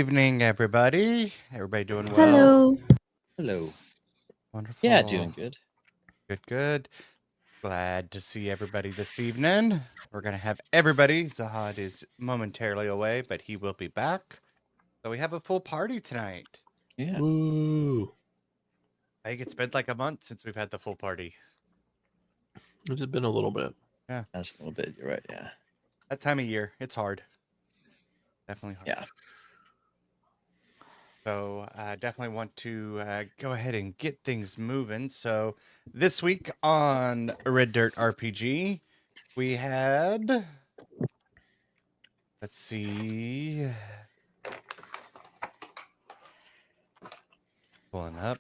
evening, everybody. Everybody doing well? Hello. Hello. Wonderful. Yeah, doing good. Good. Glad to see everybody this evening. We're going to have everybody. Zahad is momentarily away, but he will be back. So we have a full party tonight. Yeah. Ooh. I think it's been like a month since we've had the full party. It's been a little bit. Yeah. That's a little bit. You're right. Yeah. That time of year, it's hard. Definitely hard. Yeah. So I definitely want to go ahead and get things moving. So this week on Red Dirt RPG, we had, let's see, pulling up.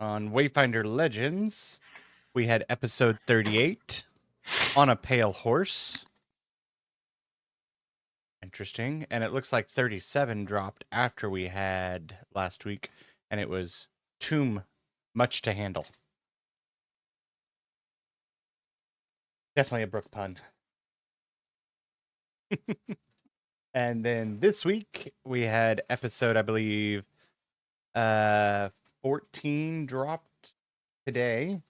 On Wayfinder Legends, we had episode 38, On a Pale Horse. Interesting. And it looks like 37 dropped after we had last week, and it was Tomb Much to Handle. Definitely a Brook pun. And then this week we had episode, I believe, 14 dropped today.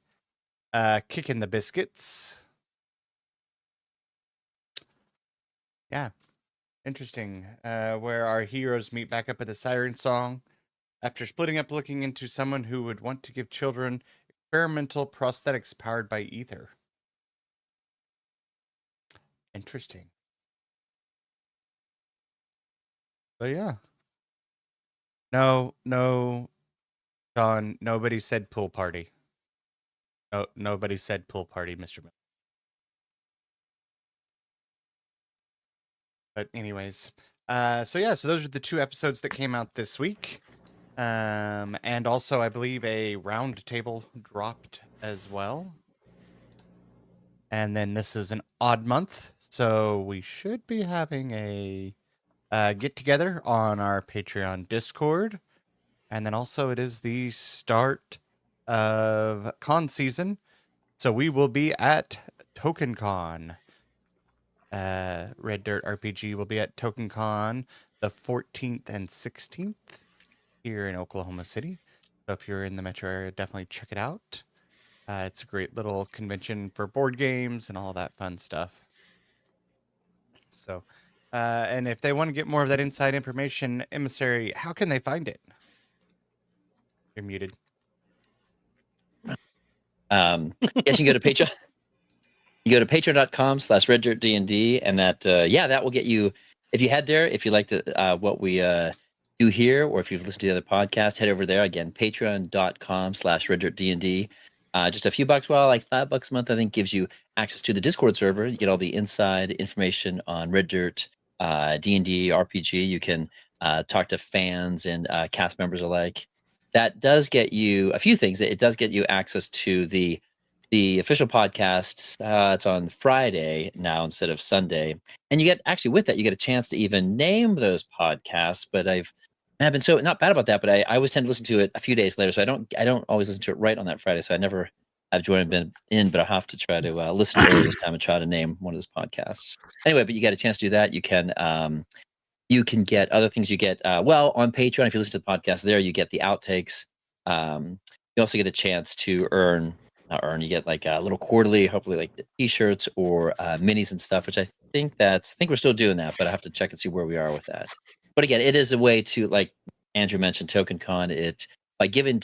Kicking the Biscuits. Yeah. Interesting. Where our heroes meet back up at the Siren Song after splitting up, looking into someone who would want to give children experimental prosthetics powered by ether. Interesting. So yeah. No, John, nobody said pool party. No, nobody said pool party, Mr. Miller. But anyways, so those are the two episodes that came out this week. And also, I believe a round table dropped as well. And then this is an odd month, so we should be having a get together on our Patreon Discord. And then also, it is the start of con season, so we will be at TokenCon. Red Dirt RPG will be at TokenCon the 14th and 16th here in Oklahoma City. So if you're in the metro area, definitely check it out. It's a great little convention for board games and all that fun stuff. So, and if they want to get more of that inside information, Emissary, how can they find it? You're muted. Yes, you can go to Patreon. You go to patreon.com/reddirtdnd, and that will get you. If you head there, if you like to what we do here, or if you've listened to the other podcast, head over there again. Patreon.com/reddirtdnd. Just a few bucks, like $5 a month, I think, gives you access to the Discord server. You get all the inside information on Red Dirt, D&D, RPG. You can talk to fans and cast members alike. That does get you a few things. It does get you access to the official podcasts. It's on Friday now instead of Sunday, and you get with that you get a chance to even name those podcasts. But I've been so not bad about that, but I always tend to listen to it a few days later, so I don't always listen to it right on that Friday. So I never have joined and been in, but I have to try to listen early this time and try to name one of those podcasts. Anyway, but you get a chance to do that. You can get other things. You get on Patreon, if you listen to the podcast there, you get the outtakes. You also get a chance to you get like a little quarterly, hopefully like t-shirts or minis and stuff, which I think we're still doing that, but I have to check and see where we are with that. But again, it is a way to, like Andrew mentioned, TokenCon. It by giving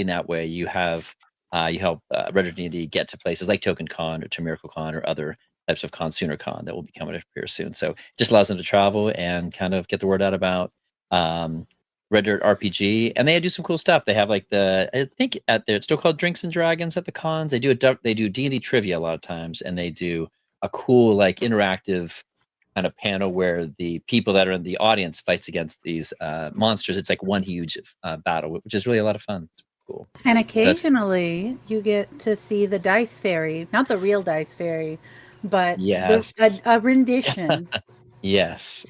that way, you help Red Dirt D&D get to places like TokenCon or to MiracleCon or other types of con, SoonerCon that will be coming up here soon. So it just allows them to travel and kind of get the word out about Red Dirt RPG, and they do some cool stuff. They have like it's still called Drinks and Dragons at the cons. They do D&D trivia a lot of times, and they do a cool like interactive kind of panel where the people that are in the audience fights against these monsters. It's like one huge battle, which is really a lot of fun. It's cool. And occasionally you get to see the Dice Fairy, not the real Dice Fairy, but yes, a rendition. Yes,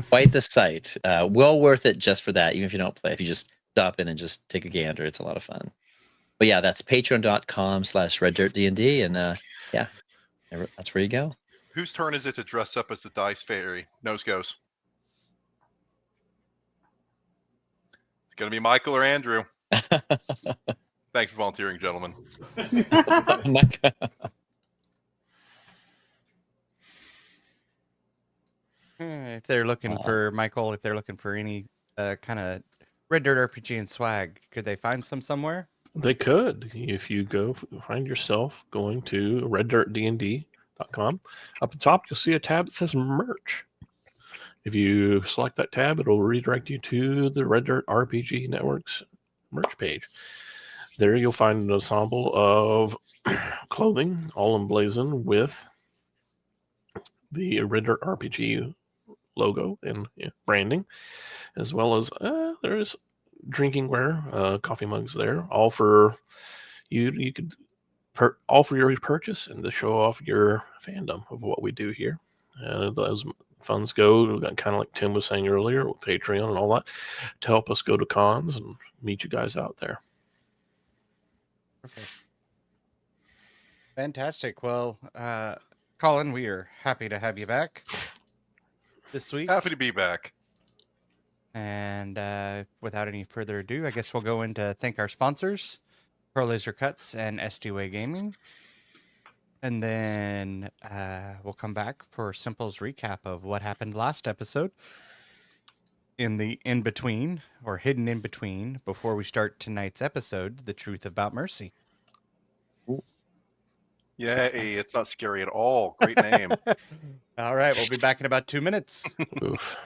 quite the sight. Well worth it just for that, even if you don't play. If you just stop in and just take a gander, it's a lot of fun. But yeah, that's patreon.com/reddirtdnd, and that's where you go. Whose turn is it to dress up as the Dice Fairy? Nose goes. It's going to be Michael or Andrew. Thanks for volunteering, gentlemen. If they're looking for Michael, if they're looking for any kind of Red Dirt RPG and swag, could they find some somewhere? They could, if you go find yourself going to reddirtdnd.com. Up the top, you'll see a tab that says merch. If you select that tab, it'll redirect you to the Red Dirt RPG Network's merch page. There you'll find an ensemble of clothing, all emblazoned with the Red Dirt RPG logo and branding, as well as there's drinking ware, coffee mugs there, all for you. You could all for your purchase and to show off your fandom of what we do here. Those funds go, kind of like Tim was saying earlier, with Patreon and all that, to help us go to cons and meet you guys out there. Perfect. Fantastic. Well, Colin, we are happy to have you back this week. Happy to be back. And without any further ado, I guess we'll go in to thank our sponsors, Pro Laser Cuts and SD-Way Gaming. And then we'll come back for Simple's recap of what happened last episode in the in-between, or hidden in between, before we start tonight's episode, The Truth About Mercy. Yay, it's not scary at all. Great name. All right, we'll be back in about 2 minutes. Oof.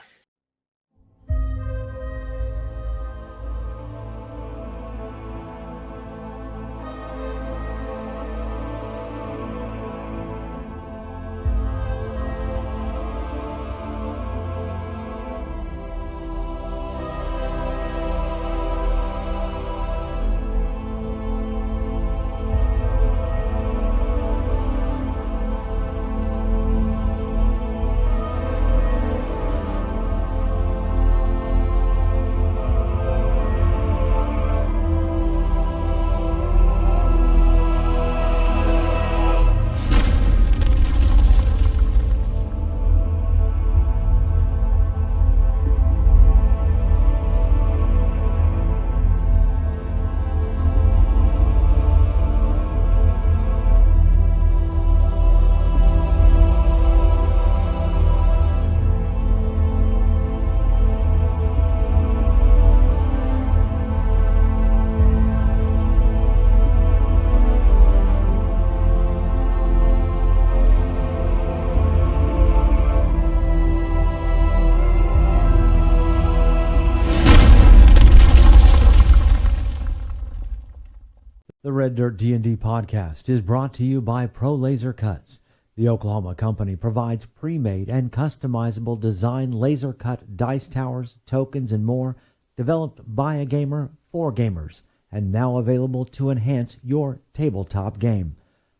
The Red Dirt D&D podcast is brought to you by Pro Laser Cuts. The Oklahoma company provides pre-made and customizable design laser cut dice towers, tokens, and more, developed by a gamer for gamers, and now available to enhance your tabletop game.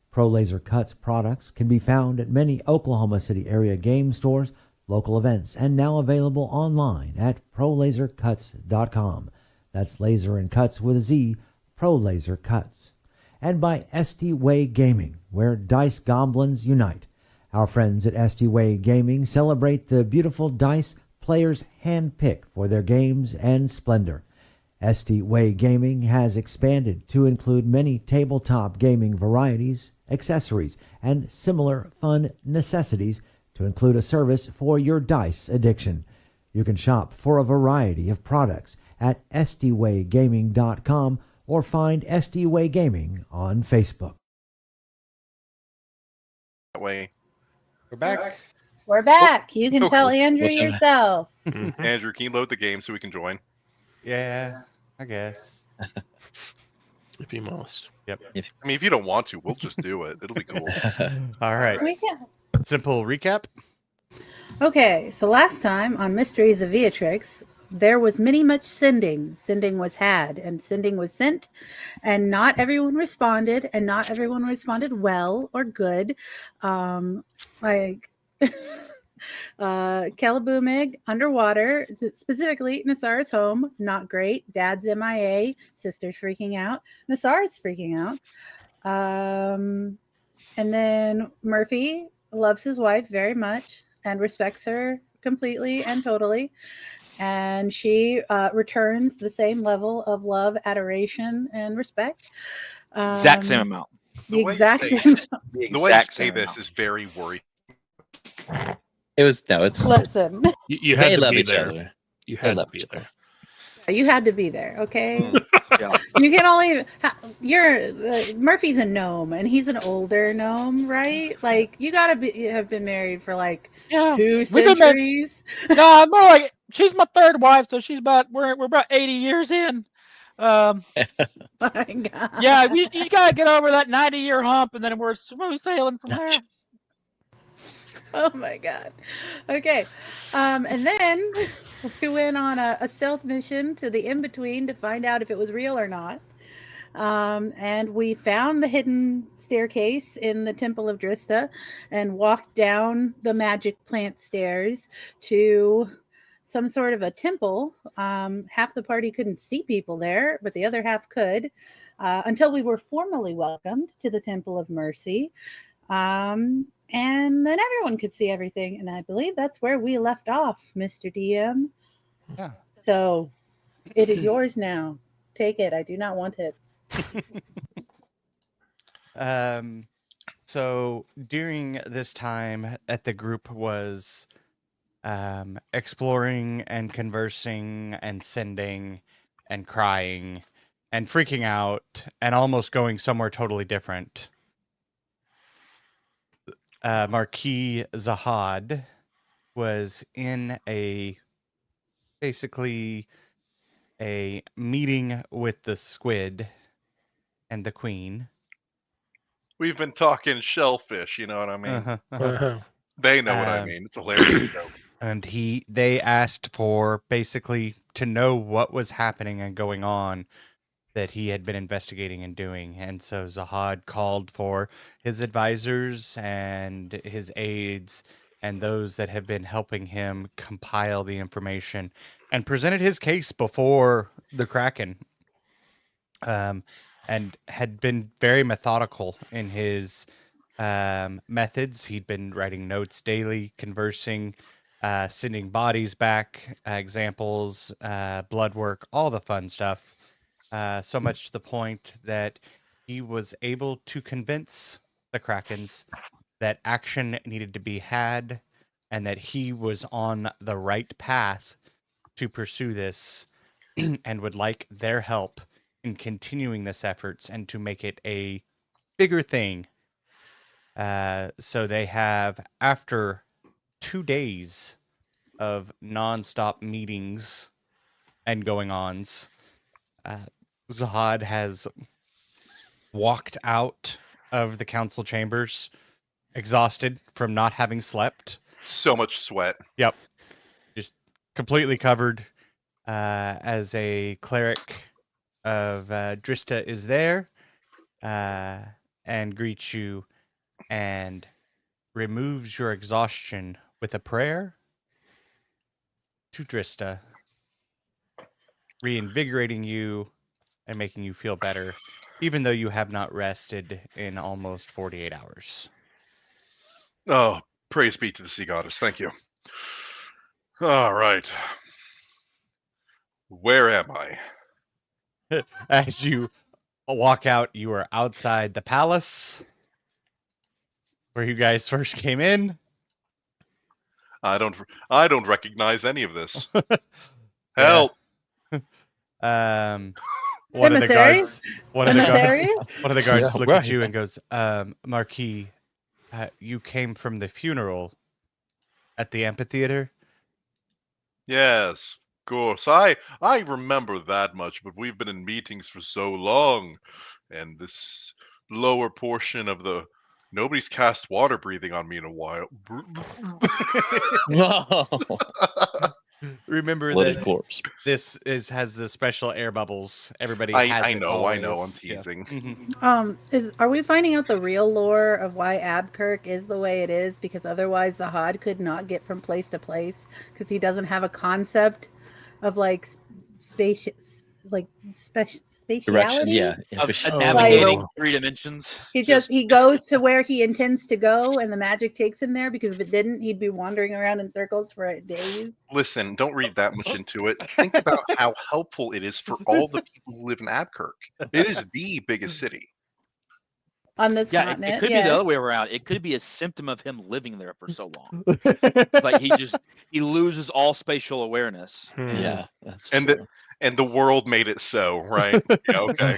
Pro Laser Cuts products can be found at many Oklahoma City area game stores, local events, and now available online at prolasercuts.com. That's laser and cuts with a Z, Pro Laser Cuts. And by SD-Way Gaming, where dice goblins unite. Our friends at SD-Way Gaming celebrate the beautiful dice players handpick for their games and splendor. SD-Way Gaming has expanded to include many tabletop gaming varieties, accessories, and similar fun necessities to include a service for your dice addiction. You can shop for a variety of products at sdwaygaming.com or find SD-Way Gaming on Facebook. That way. We're back. We're back. You can Oh, tell Andrew what's that? yourself. Andrew, can you load the game so we can join? Yeah, I guess. If you must. I mean, if you don't want to, we'll just do it. It'll be cool. All right. We can. Simple recap. Okay, so last time on Mysteries of Beatrix, there was many much sending. Sending was had, and sending was sent, and not everyone responded, and not everyone responded well or good. Like Calabumig underwater, specifically Nasara's home, not great. Dad's MIA, sister's freaking out, Nasara's freaking out. And then Murphy loves his wife very much and respects her completely and totally. And she returns the same level of love, adoration, and respect. Exact same amount. The The way you exact say same. The The way you exact say same this amount. is very worrisome. It's Listen, You had they to love be each there. other. You had to love be each there. you had to be there, okay? Hmm. Yeah. You can only you're Murphy's a gnome and he's an older gnome, right? Like you gotta have been married for like Yeah, 2 we've been centuries. No, more like she's my third wife, so we're about 80 years in. My God. Yeah, you just gotta get over that 90-year hump, and then we're smooth sailing from there. Oh my God. Okay. And then we went on a stealth mission to the in between to find out if it was real or not. And we found the hidden staircase in the Temple of Drista and walked down the magic plant stairs to some sort of a temple. Half the party couldn't see people there, but the other half could, until we were formally welcomed to the Temple of Mercy. And then everyone could see everything. And I believe that's where we left off, Mr. DM. Yeah. So it is yours now. Take it. I do not want it. So during this time that the group was exploring and conversing and sending and crying and freaking out and almost going somewhere totally different, Marquis Zahad was in basically a meeting with the squid and the queen. We've been talking shellfish, you know what I mean? Uh-huh, uh-huh. Uh-huh. They know what I Um, mean. It's a hilarious joke. And they asked for basically to know what was happening and going on that he had been investigating and doing. And so Zahad called for his advisors and his aides and those that have been helping him compile the information and presented his case before the Kraken. And had been very methodical in his methods. He'd been writing notes daily, conversing, sending bodies back, examples, blood work, all the fun stuff. So much to the point that he was able to convince the Krakens that action needed to be had and that he was on the right path to pursue this and would like their help in continuing this efforts and to make it a bigger thing. So they have, after 2 days of nonstop meetings and going-ons, Zahad has walked out of the council chambers, exhausted from not having slept. So much sweat. Yep, just completely covered. As a cleric of Drista is there and greets you and removes your exhaustion with a prayer to Drista, reinvigorating you and making you feel better, even though you have not rested in almost 48 hours. Oh, praise be to the sea goddess. Thank you. All right. Where am I? As you walk out, you are outside the palace where you guys first came in. I don't recognize any of this. Yeah. Help! One of the Emissary? guards. One of the guards. Emissary? One of the guards Yeah, look at right. you and goes, "Marquis, you came from the funeral at the amphitheater." Yes, of course. I remember that much, but we've been in meetings for so long, and this lower portion of the nobody's cast water breathing on me in a while. No. Remember Bloody that corpse. this has the special air bubbles. Everybody I has it know, I'm always. teasing. Yeah. Are we finding out the real lore of why Abkirk is the way it is? Because otherwise Zahad could not get from place to place because he doesn't have a concept of like space, like Direction, spatiality. yeah. Of Especially- navigating 3 dimensions. He goes to where he intends to go, and the magic takes him there. Because if it didn't, he'd be wandering around in circles for days. Listen, don't read that much into it. Think about how helpful it is for all the people who live in Abkirk. It is the biggest city. On this Yeah, continent, it could be yes. the other way around. It could be a symptom of him living there for so long. Like he loses all spatial awareness. Yeah, that's And true. And the world made it so, right? Yeah, okay.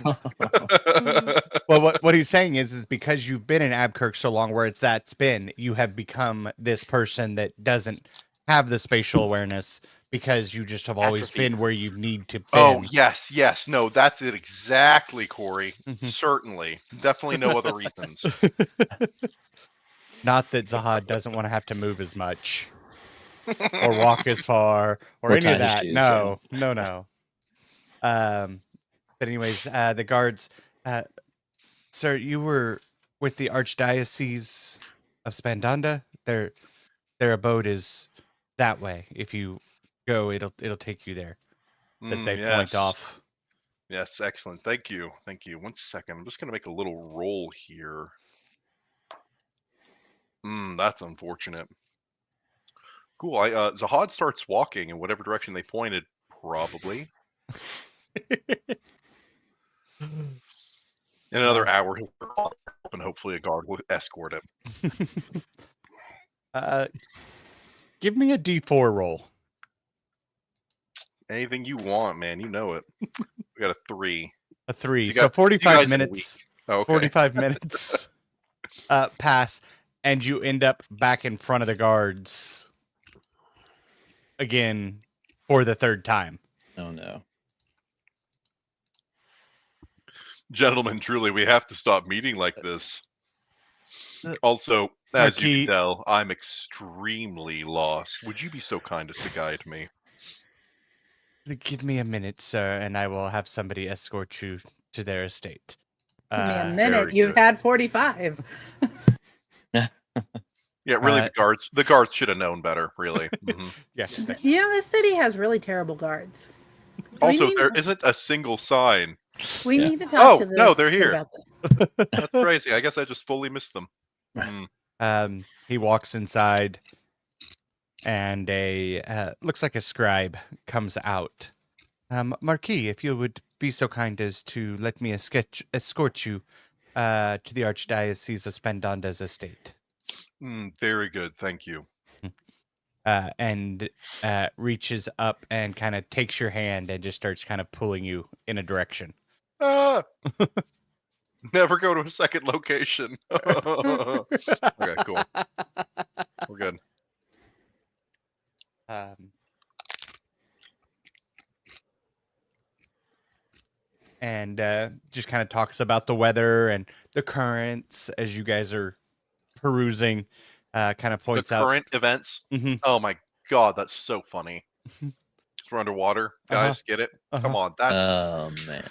Well, what he's saying is because you've been in Abkirk so long, where that's been, you have become this person that doesn't have the spatial awareness because you just have always Atrophied. been where you need to be. Oh, yes. No, that's it exactly, Corey. Mhm. Certainly. Definitely no other reasons. Not that Zahad doesn't want to have to move as much or walk as far or Or any of tie his that. shoes, No. But anyways, the guards, sir, you were with the Archdiocese of Spandanda. Their abode is that way. If you go, it'll take you there. As they point Yes. off. Yes, excellent. Thank you. 1 second. I'm just going to make a little roll here. That's unfortunate. Cool. Zahad starts walking in whatever direction they pointed, probably. In another hour, he'll walk up and hopefully a guard will escort him. Give me a D4 roll. Anything you want, man. You know it. We got a 3. A 3. You So got- 45 guys in a minutes. Oh, okay. 45 minutes pass, and you end up back in front of the guards again for the third time. Oh no. Gentlemen, truly, we have to stop meeting like this. Also, as you Marquis- can tell, I'm extremely lost. Would you be so kind as to guide me? Give me a minute, sir, and I will have somebody escort you to their estate. Give me a very minute. You've good. had 45. Yeah, really, Uh, the guards should have known better, really. Mhm. Yeah. You know, this city has really terrible guards. Also, need- there isn't a single sign. We Yeah. need to talk to Oh, the no, they're kid here. about that. That's crazy. I guess I just fully missed them. He walks inside, and a looks like a scribe comes out. Marquis, if you would be so kind as to let me escort you to the Archdiocese of Spendanda's estate. Very good, thank you. And reaches up and kind of takes your hand and just starts kind of pulling you in a direction. Ah! Never go to a second location. Okay, cool. We're good. And just kind of talks about the weather and the currents as you guys are perusing. Kind of The points out. current events. Mhm. Oh my god, that's so funny. We're underwater, guys. Get it? Come on, that's Oh man.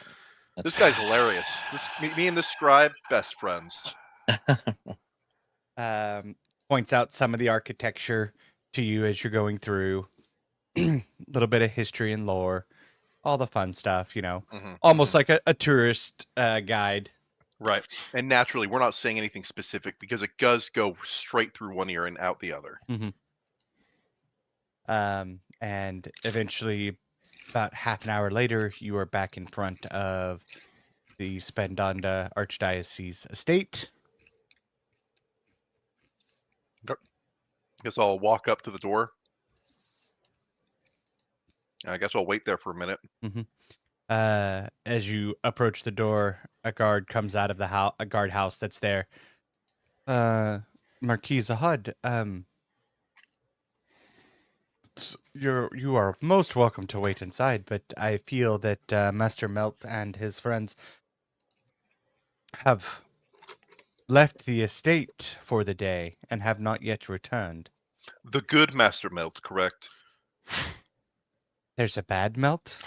this guy's hilarious. Me and this scribe, best friends. Points out some of the architecture to you as you're going through. A little bit of history and lore, all the fun stuff, almost like a tourist guide. Right. And naturally, we're not saying anything specific because it does go straight through one ear and out the other. And eventually, about half an hour later, you are back in front of the Spandanda Archdiocese estate. Guess I'll walk up to the door. I guess I'll wait there for a minute. As you approach the door, a guard comes out of the house, a guardhouse that's there. Marquis Zahad, you are most welcome to wait inside, but I feel that Master Melt and his friends have left the estate for the day and have not yet returned. The good Master Melt, correct? There's a bad Melt?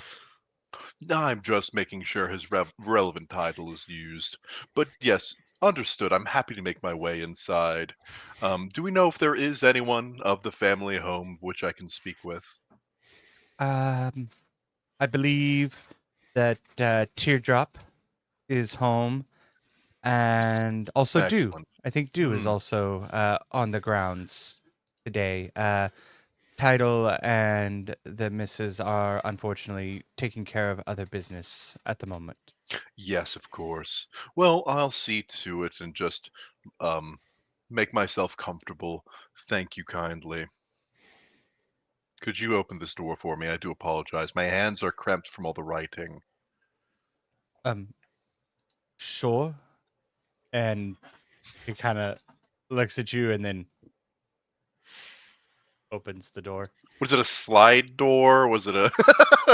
I'm just making sure his relevant title is used. But yes, understood. I'm happy to make my way inside. Do we know if there is anyone of the family home which I can speak with? I believe that Teardrop is home, and also Dew. Excellent. I think Dew is also on the grounds today. Title and the missus are unfortunately taking care of other business at the moment. Yes, of course. Well, I'll see to it and just make myself comfortable. Thank you kindly. Could you open this door for me? I do apologize. My hands are cramped from all the writing. Sure. And he kind of looks at you and then opens the door. Was it a slide door? Was it a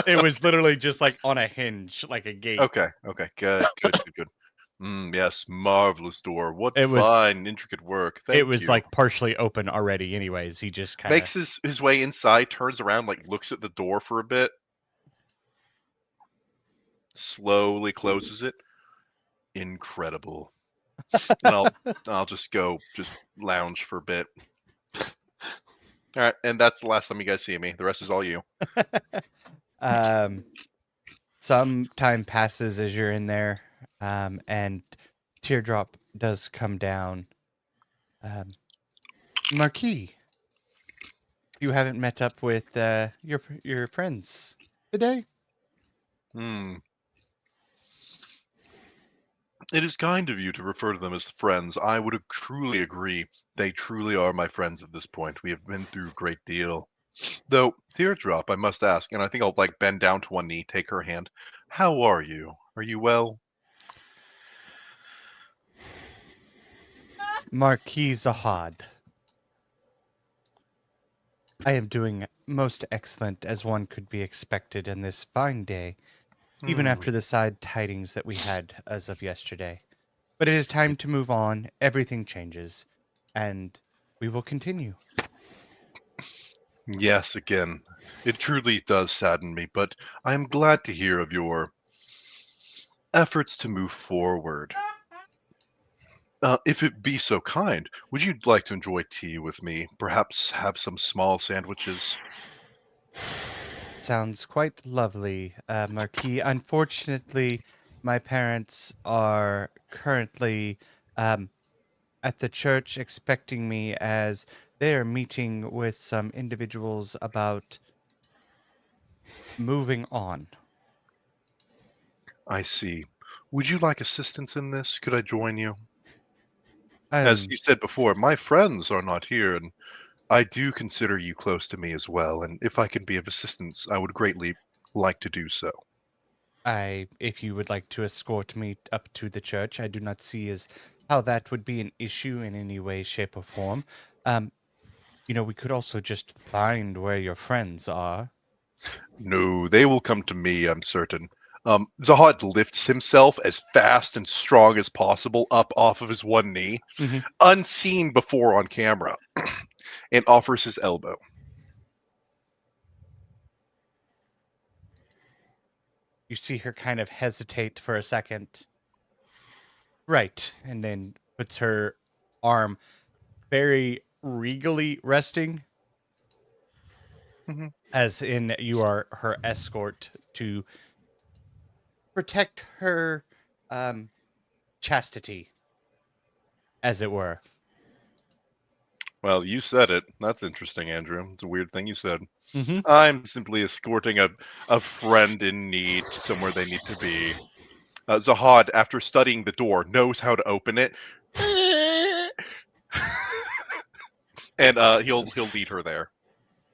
It was literally just like on a hinge, like a gate. Okay, good. Yes, marvelous door. What It was- fine, intricate work. Thank it was you. like partially open already anyways. He just kind of Makes his way inside, turns around, like looks at the door for a bit, slowly closes it. Incredible. And I'll just lounge for a bit. All right, and that's the last time you guys see me. The rest is all you. some time passes as you're in there, and Teardrop does come down. Marquis, you haven't met up with your friends today? It is kind of you to refer to them as friends. I would truly agree. They truly are my friends at this point. We have been through a great deal. Though, Teardrop, I must ask, and I think I'll like bend down to one knee, take her hand. How are you? Are you well? Marquis Zahad. I am doing most excellent as one could be expected in this fine day, even after the sad tidings that we had as of yesterday. But it is time to move on. Everything changes, and we will continue. Yes, again. It truly does sadden me, but I am glad to hear of your efforts to move forward. If it be so kind, would you like to enjoy tea with me? Perhaps have some small sandwiches? Sounds quite lovely, Marquis. Unfortunately, my parents are currently at the church expecting me as they are meeting with some individuals about moving on. I see. Would you like assistance in this? Could I join you? As you said before, my friends are not here, and I do consider you close to me as well, and if I can be of assistance, I would greatly like to do so. If you would like to escort me up to the church, I do not see as how that would be an issue in any way, shape, or form. We could also just find where your friends are. No, they will come to me, I'm certain. Zahad lifts himself as fast and strong as possible up off of his one knee, unseen before on camera, and offers his elbow. You see her kind of hesitate for a second. Right. And then puts her arm very regally resting, as in you are her escort to protect her chastity, as it were. Well, you said it. That's interesting, Andrew. It's a weird thing you said. Mm-hmm. I'm simply escorting a friend in need to somewhere they need to be. Zahad, after studying the door, knows how to open it. And he'll lead her there.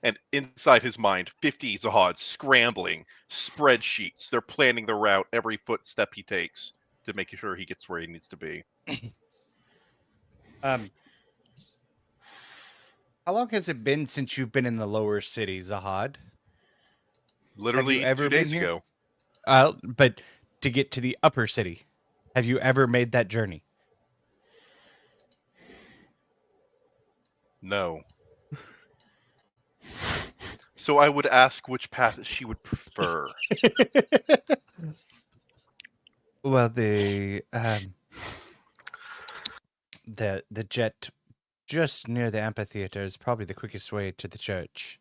And inside his mind, 50 Zahads scrambling, spreadsheets. They're planning the route, every footstep he takes to make sure he gets where he needs to be. How long has it been since you've been in the lower city, Zahad? Literally ever 2 been days here? ago. But to get to the upper city, have you ever made that journey? No. So I would ask which path she would prefer. Well, the jet just near the amphitheater is probably the quickest way to the church.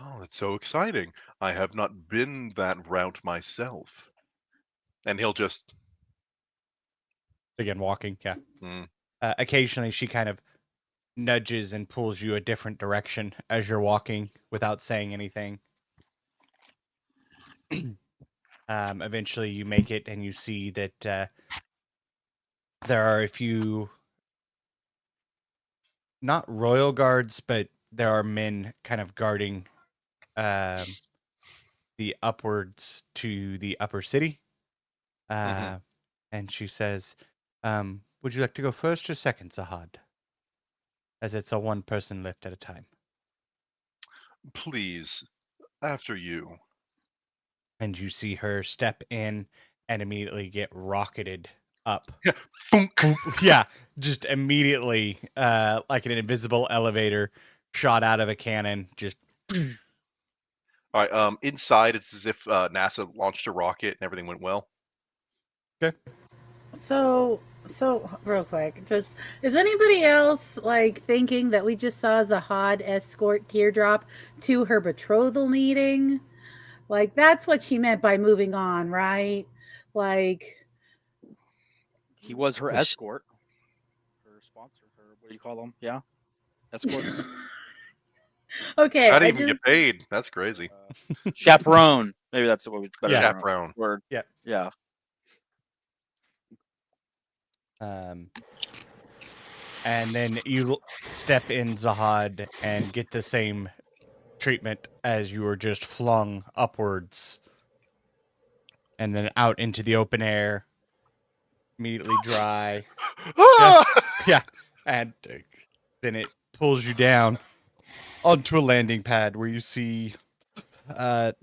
Oh, that's so exciting. I have not been that route myself. And he'll just. Begin walking. Yeah. Mm. Occasionally, she kind of nudges and pulls you a different direction as you're walking without saying anything. Eventually, you make it and you see that there are a few, not royal guards, but there are men kind of guarding the upwards to the upper city. And she says, would you like to go first or second, Zahad? As it's a one-person lift at a time. Please, after you. And you see her step in and immediately get rocketed up. Funk. Yeah, just immediately, like an invisible elevator shot out of a cannon. Just All right. Inside, it's as if NASA launched a rocket and everything went well. okay. So real quick, just is anybody else like thinking that we just saw Zahad escort Teardrop to her betrothal meeting? Like that's what she meant by moving on, right? Like He was her Well, she- escort, her sponsor, her what do you call them? Yeah, escorts, okay, Not I even just get paid. That's crazy. chaperone. Maybe that's what we better Yeah. Chaperone. word. Yeah. Yeah. And then you step in, Zahad, and get the same treatment as you were just flung upwards. And then out into the open air, immediately dry. Ah! Yeah. And then it pulls you down onto a landing pad where you see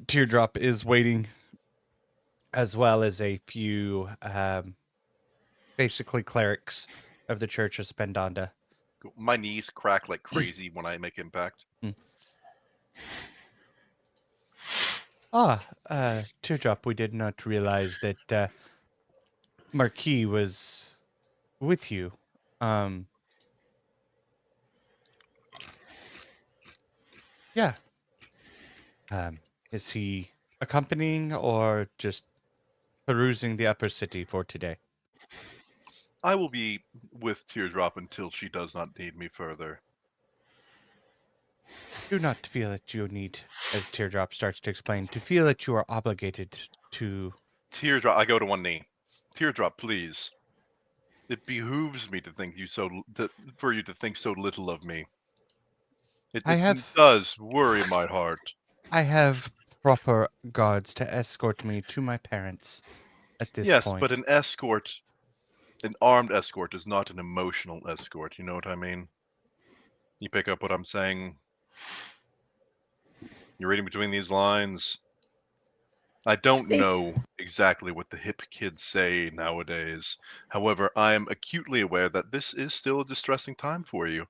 Teardrop is waiting, as well as a few basically clerics of the Church of Spendanda. My knees crack like crazy when I make impact. Teardrop, we did not realize that Marquis was with you. Yeah. Is he accompanying or just perusing the upper city for today? I will be with Teardrop until she does not need me further. Do not feel that you need, as Teardrop starts to explain, to feel that you are obligated to. Teardrop, I go to one knee. Teardrop, please. It behooves me to think for you to think so little of me. It does worry my heart. I have proper guards to escort me to my parents at this Yes, point. but an armed escort is not an emotional escort. You know what I mean? You pick up what I'm saying? You're reading between these lines? I don't know exactly what the hip kids say nowadays. However, I am acutely aware that this is still a distressing time for you.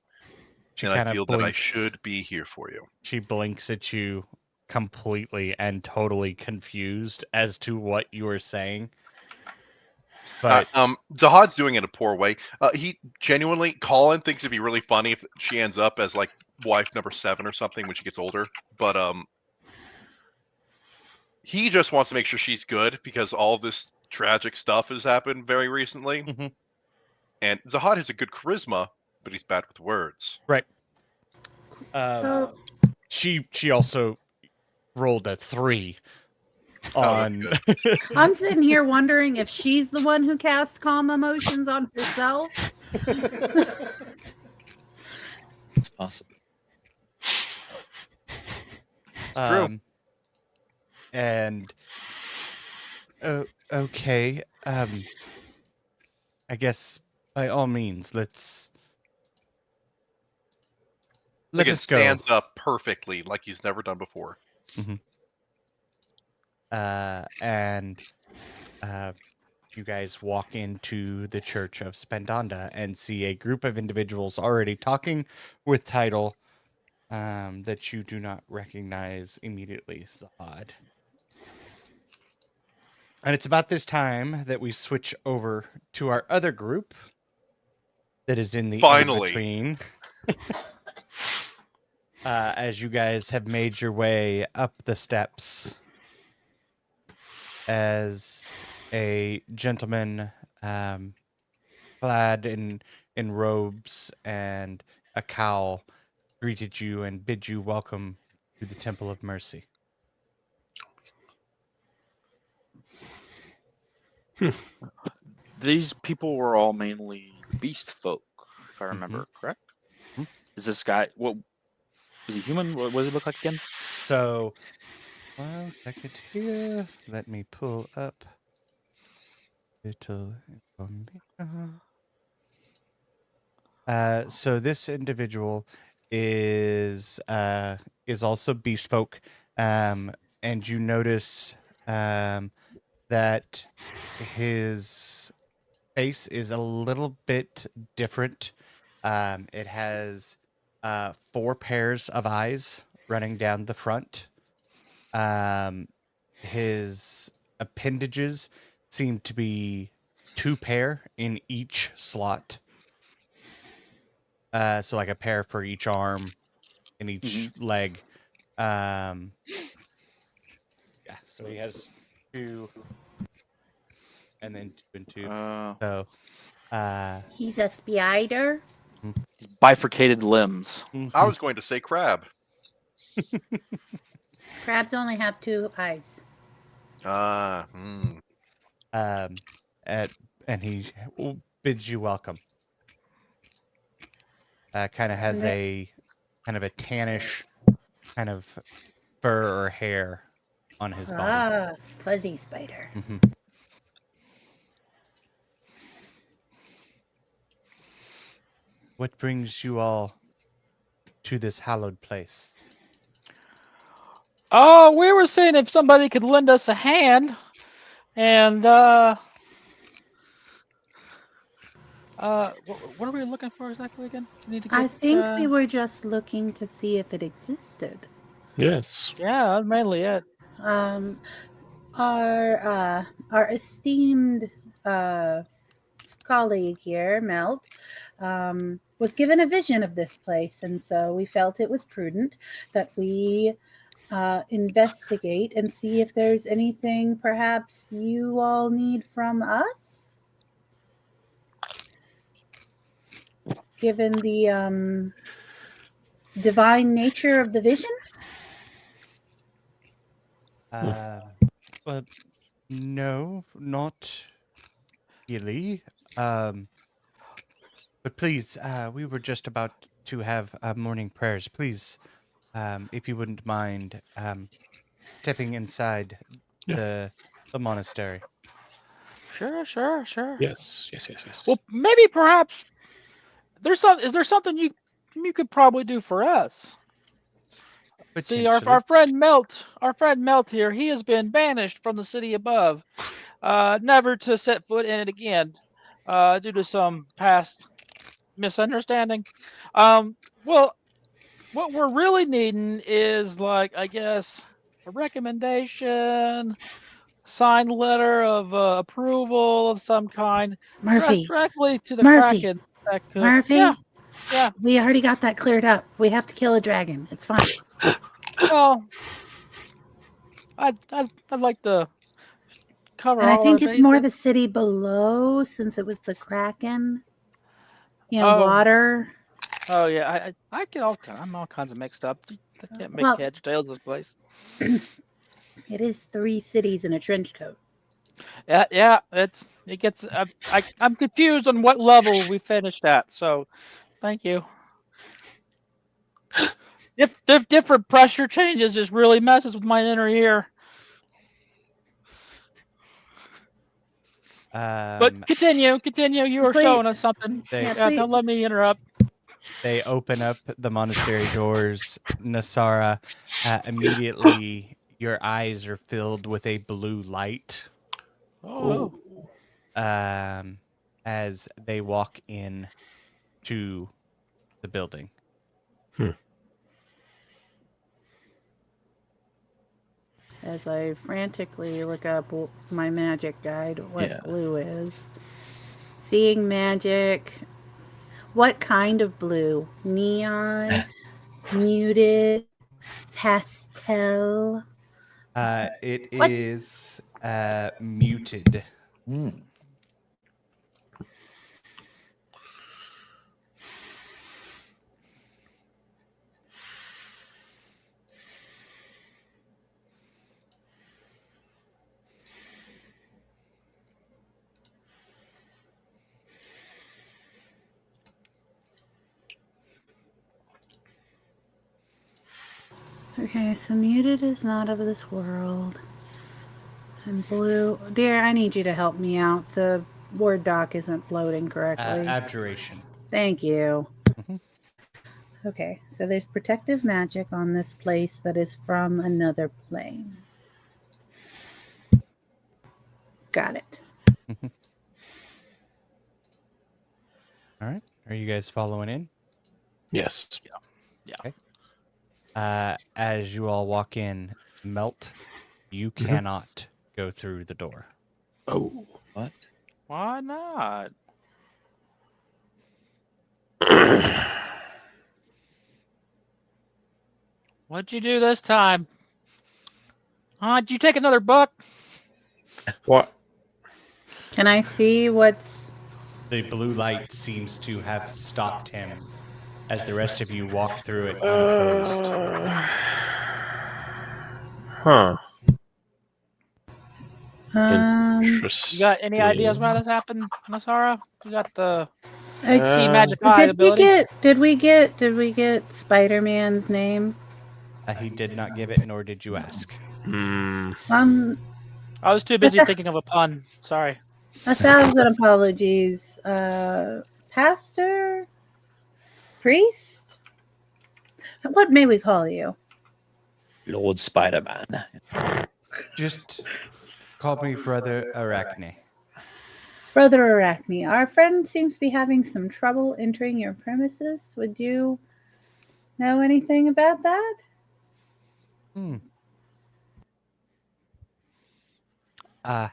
She And I kind of feel that I blinks. should be here for you. She blinks at you completely and totally confused as to what you were saying. But Zahad's doing it a poor way. He genuinely, Colin thinks it'd be really funny if she ends up as like wife number 7 or something when she gets older. But he just wants to make sure she's good because all this tragic stuff has happened very recently. Mhm. And Zahad has a good charisma, but he's bad with words. right. so She also rolled a 3 on. I'm sitting here wondering if she's the one who cast calm emotions on herself. It's possible. And okay. I guess by all means, let us go. Stands up perfectly, like he's never done before. And you guys walk into the Church of Spendanda and see a group of individuals already talking with title that you do not recognize immediately, Zahad. And it's about this time that we switch over to our other group that is in the Finally. in-between. as you guys have made your way up the steps, as a gentleman clad in robes and a cowl greeted you and bid you welcome to the Temple of Mercy. These people were all mainly beast folk, if I Mm-hmm. remember correct. Mhm. Is this guy? What is he human? What does he look like again? So, 1 second here. Let me pull up little information. So this individual is also beast folk, and you notice that his face is a little bit different. It has 4 pairs of eyes running down the front. His appendages seem to be 2 pair in each slot. So like a pair for each arm and each leg. Yeah, so he has 2 and then 2 and 2. So He's a spider. He's bifurcated limbs. I was going to say crab. Crabs only have 2 eyes. and he bids you welcome. Kind of has a tannish kind of fur or hair on his body. Ah, fuzzy spider. What brings you all to this hallowed place? Oh, we were seeing if somebody could lend us a hand, and what are we looking for exactly again? We need to I get, think we were just looking to see if it existed. Yes. Yeah, that's mainly it. Our esteemed colleague here, Melt, was given a vision of this place, and so we felt it was prudent that we investigate and see if there's anything perhaps you all need from us, given the divine nature of the vision. Well, no, not really. But please, we were just about to have morning prayers. Please, if you wouldn't mind, stepping inside the monastery. Sure. Yes. Well, maybe perhaps is there something you could probably do for us? See, our friend Melt here, he has been banished from the city above, never to set foot in it again, due to some past misunderstanding. Well, what we're really needing is, like, I guess, a recommendation, signed letter of approval of some kind, addressed Murphy, directly to the Murphy, Kraken. That could, Murphy. Yeah. We already got that cleared up. We have to kill a dragon. It's fine. Well, I'd like to cover And I all think our it's more the bases. city below, since it was the Kraken. Oh. Water. Oh yeah, I'm all kinds of mixed up. I can't make heads or tails of this place. It is 3 cities in a trench coat. Yeah, it gets. I'm confused on what level we finished at. So, thank you. If different pressure changes just really messes with my inner ear. But continue. You were showing us something. Don't let me interrupt. They open up the monastery doors. Nasara, immediately your eyes are filled with a blue light. Oh. As they walk in to the building. As I frantically look up my magic guide, what blue is. Seeing magic. What kind of blue? Neon? muted, pastel. It What? is muted. Hmm. Okay, so muted is not of this world. And blue. Dear, I need you to help me out. The Word doc isn't loading correctly. Abjuration. Thank you. Mhm. Okay, so there's protective magic on this place that is from another plane. Got it. All right. Are you guys following in? Yes. As you all walk in, Melt, you cannot go through the door. Oh. What? Why not? What'd you do this time? Did you take another book? What? Can I see what's... The blue light seems to have stopped him as the rest of you walk through it unopposed. Huh. You got any ideas why this happened, Nasara? You got the see magic eye Did we ability? did we get Spider-Man's name? He did not give it, nor did you ask. Hmm. I was too busy thinking of a pun. Sorry. 1,000 apologies. Pastor? Priest? What may we call you? Lord Spider-Man. Just call me Brother Arachne. Brother Arachne, our friend seems to be having some trouble entering your premises. Would you know anything about that? I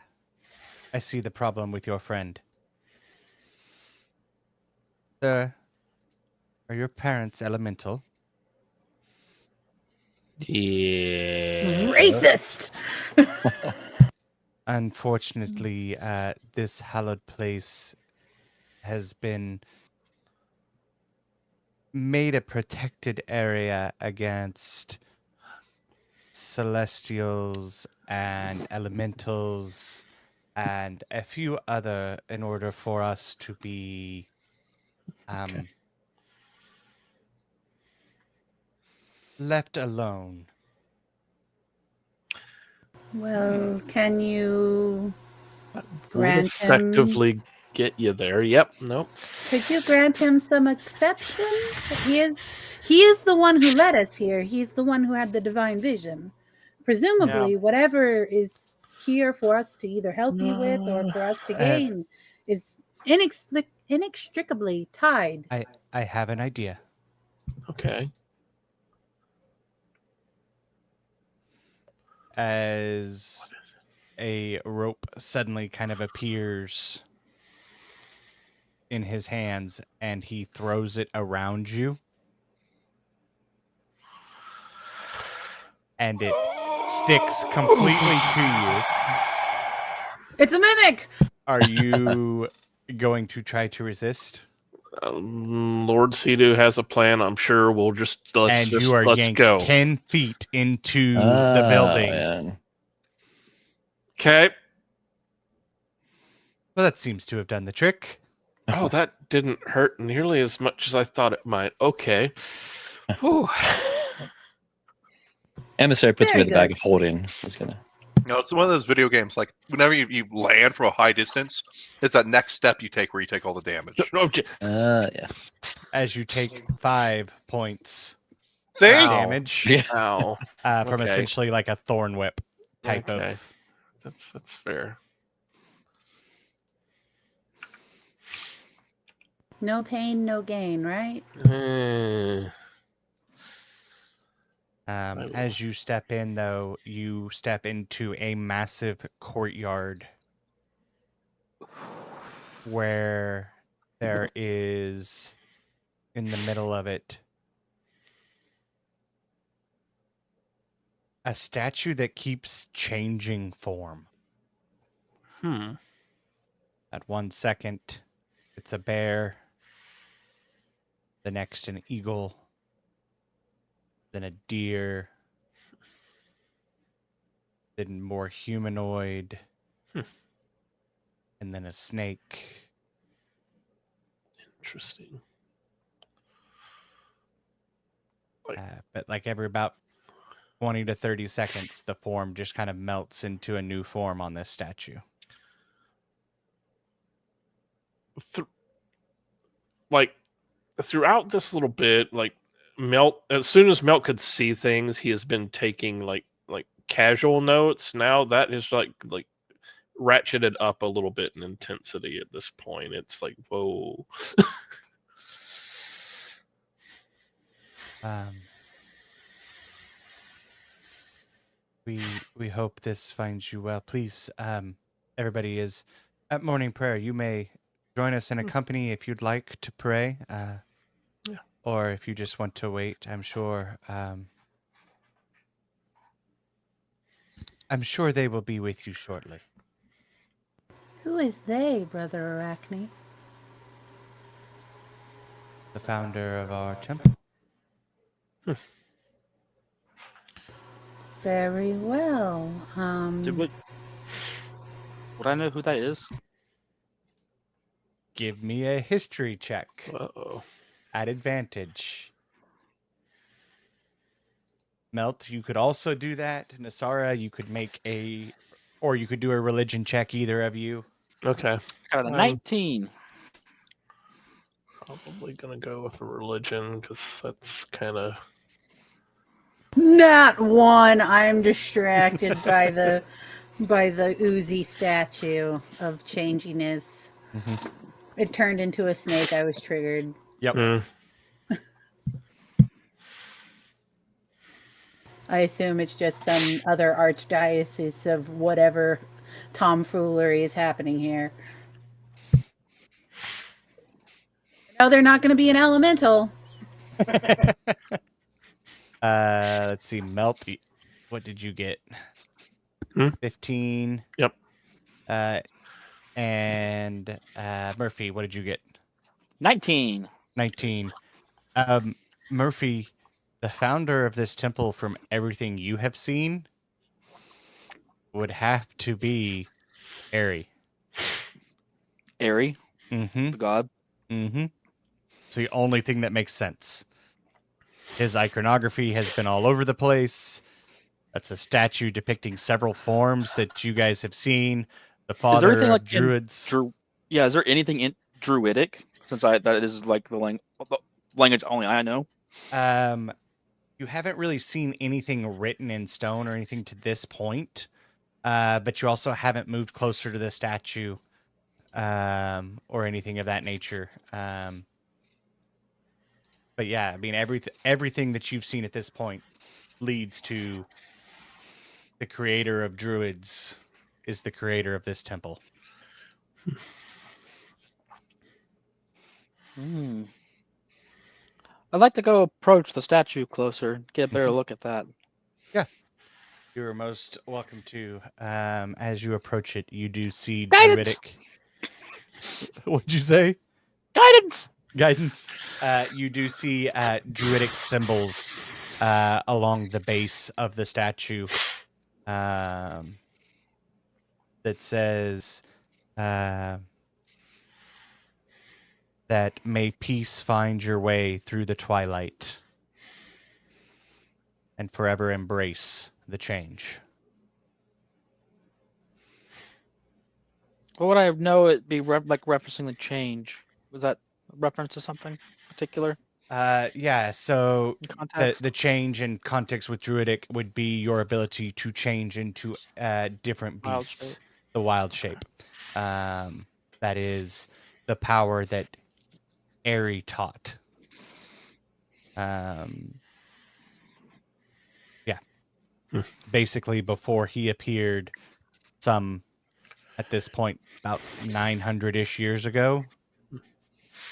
see the problem with your friend. Sir, are your parents elemental? Yeah. Racist! Unfortunately, this hallowed place has been made a protected area against celestials and elementals and a few other in order for us to be left alone. Well, can you Would grant him... effectively get you there. Yep. Nope. Could you grant him some exception? He is the one who led us here. He's the one who had the divine vision. Presumably, whatever is here for us to either help you with or for us to gain is inextricably tied. I have an idea. Okay. As a rope suddenly kind of appears in his hands and he throws it around you. And it sticks completely to you. It's a mimic! Are you going to try to resist? Lord Cedu has a plan. I'm sure we'll let's yanked go. 10 feet into the building. Man. Okay. Well, that seems to have done the trick. Oh, that didn't hurt nearly as much as I thought it might. Okay. Whew. Emissary puts Very away the bag good. of holding. He's gonna. No, it's one of those video games. Like whenever you land from a high distance, it's that next step you take where you take all the damage. Yes. As you take 5 points See? of damage Yeah. Ow. from Okay. essentially like a thorn whip type Okay. of. That's fair. No pain, no gain, right? As you step in, though, you step into a massive courtyard where there is, in the middle of it, A statue that keeps changing form. At 1 second, it's a bear. The next, an eagle. Then a deer. Then more humanoid. And then a snake. Interesting. But like every about 20 to 30 seconds, the form just kind of melts into a new form on this statue. Throughout this little bit, like Melt, as soon as Melt could see things, he has been taking like casual notes. Now that is like ratcheted up a little bit in intensity at this point. It's like, whoa. We hope this finds you well. Please, everybody is at morning prayer. You may join us in a company if you'd like to pray, or if you just want to wait. I'm sure they will be with you shortly. Who is they, Brother Arachne? The founder of our temple. Very well. Would I know who that is? Give me a history check. Uh-oh. At advantage. Melt, you could also do that. Nasara, you could or you could do a religion check, either of you. Okay. I got a 19. Probably gonna go with a religion because that's kind of. Not one. I'm distracted by the oozy statue of changiness. Mm-hmm. It turned into a snake. I was triggered. Yep. I assume it's just some other archdiocese of whatever tomfoolery is happening here. No, they're not going to be an elemental. Let's see. Melt, what did you get? 15. Yep. And Murphy, what did you get? 19. 19. Murphy, the founder of this temple, from everything you have seen, would have to be Airy. Airy? Mm-hmm. The god? Mm-hmm. It's the only thing that makes sense. His iconography has been all over the place. That's a statue depicting several forms that you guys have seen. The father of like druids. Is there anything in Druidic? Since that is like the language only I know. You haven't really seen anything written in stone or anything to this point, but you also haven't moved closer to the statue or anything of that nature. But yeah, I mean, everything that you've seen at this point leads to the creator of druids is the creator of this temple. I'd like to go approach the statue closer, get a better look at that. Yeah. You are most welcome to. As you approach it, you do see Guidance! druidic. What'd you say? Guidance! You do see druidic symbols along the base of the statue that says that may peace find your way through the twilight and forever embrace the change. What would I know it be referencing the change? Was that a reference to something particular? Yeah, so Context? the change in context with druidic would be your ability to change into different Wild beasts, shape. the wild shape. That is the power that Airy taught. Yeah. Basically, before he appeared, at this point, about 900-ish years ago,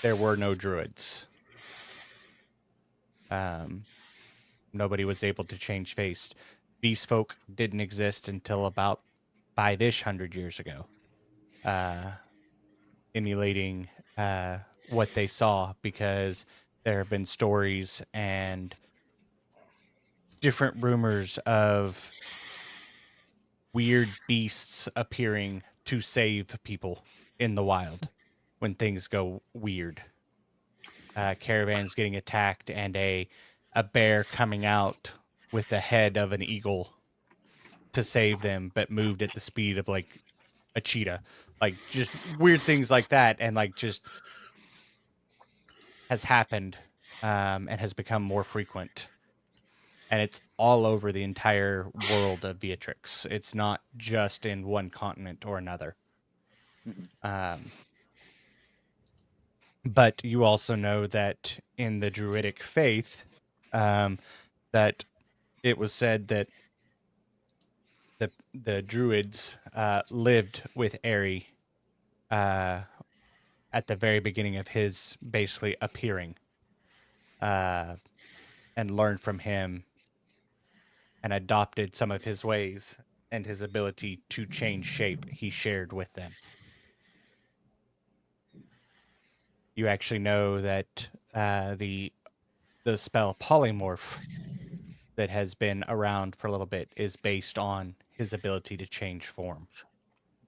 there were no druids. Nobody was able to change face. beast folk didn't exist until about 5-ish hundred years ago, emulating what they saw, because there have been stories and different rumors of weird beasts appearing to save people in the wild when things go weird. Caravans getting attacked, and a bear coming out with the head of an eagle to save them, but moved at the speed of like a cheetah. Like just weird things like that, and like just has happened, and has become more frequent. And it's all over the entire world of Beatrix. It's not just in one continent or another. But you also know that in the Druidic faith, that it was said that the Druids lived with Eri at the very beginning of his basically appearing, and learned from him and adopted some of his ways and his ability to change shape he shared with them. You actually know that the spell polymorph that has been around for a little bit is based on his ability to change form.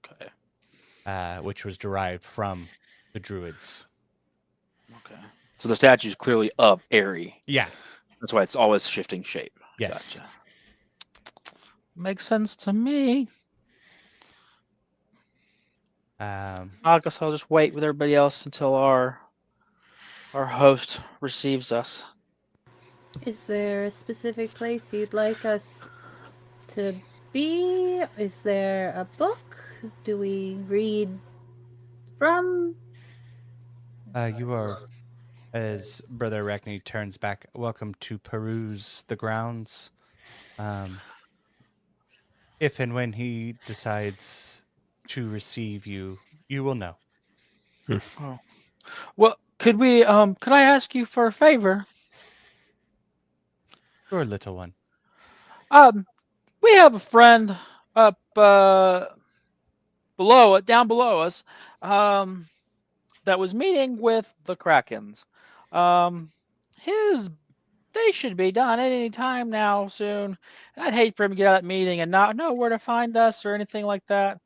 Okay. Which was derived from the Druids. Okay. So the statue's clearly of Eri. Yeah. That's why it's always shifting shape. Yes. Gotcha. Makes sense to me. Um, I guess I'll just wait with everybody else until our host receives us. Is there a specific place you'd like us to be? Is there a book? Do we read from? you are, as Brother Arachne turns back, welcome to peruse the grounds. If and when he decides to receive you, you will know. Oh. Well, could we? Could I ask you for a favor? Your little one. We have a friend up down below us, that was meeting with the Krakens. They should be done at any time now soon. And I'd hate for him to get out of that meeting and not know where to find us or anything like that.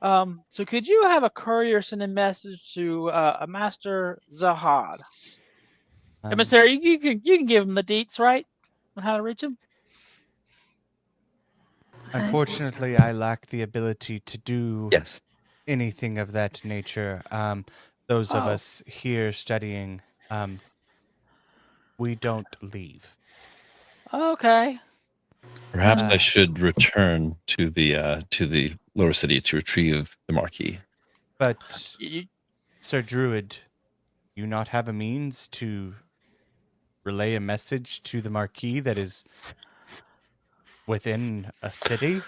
So could you have a courier send a message to a Master Zahad? Emissary, you can give him the deets, right? On how to reach him? Unfortunately, I lack the ability to do Yes. anything of that nature. Those of us here studying, we don't leave. Okay. Perhaps I should return to the lower city to retrieve the marquee. But, Sir Druid, you not have a means to relay a message to the Marquis that is within a city?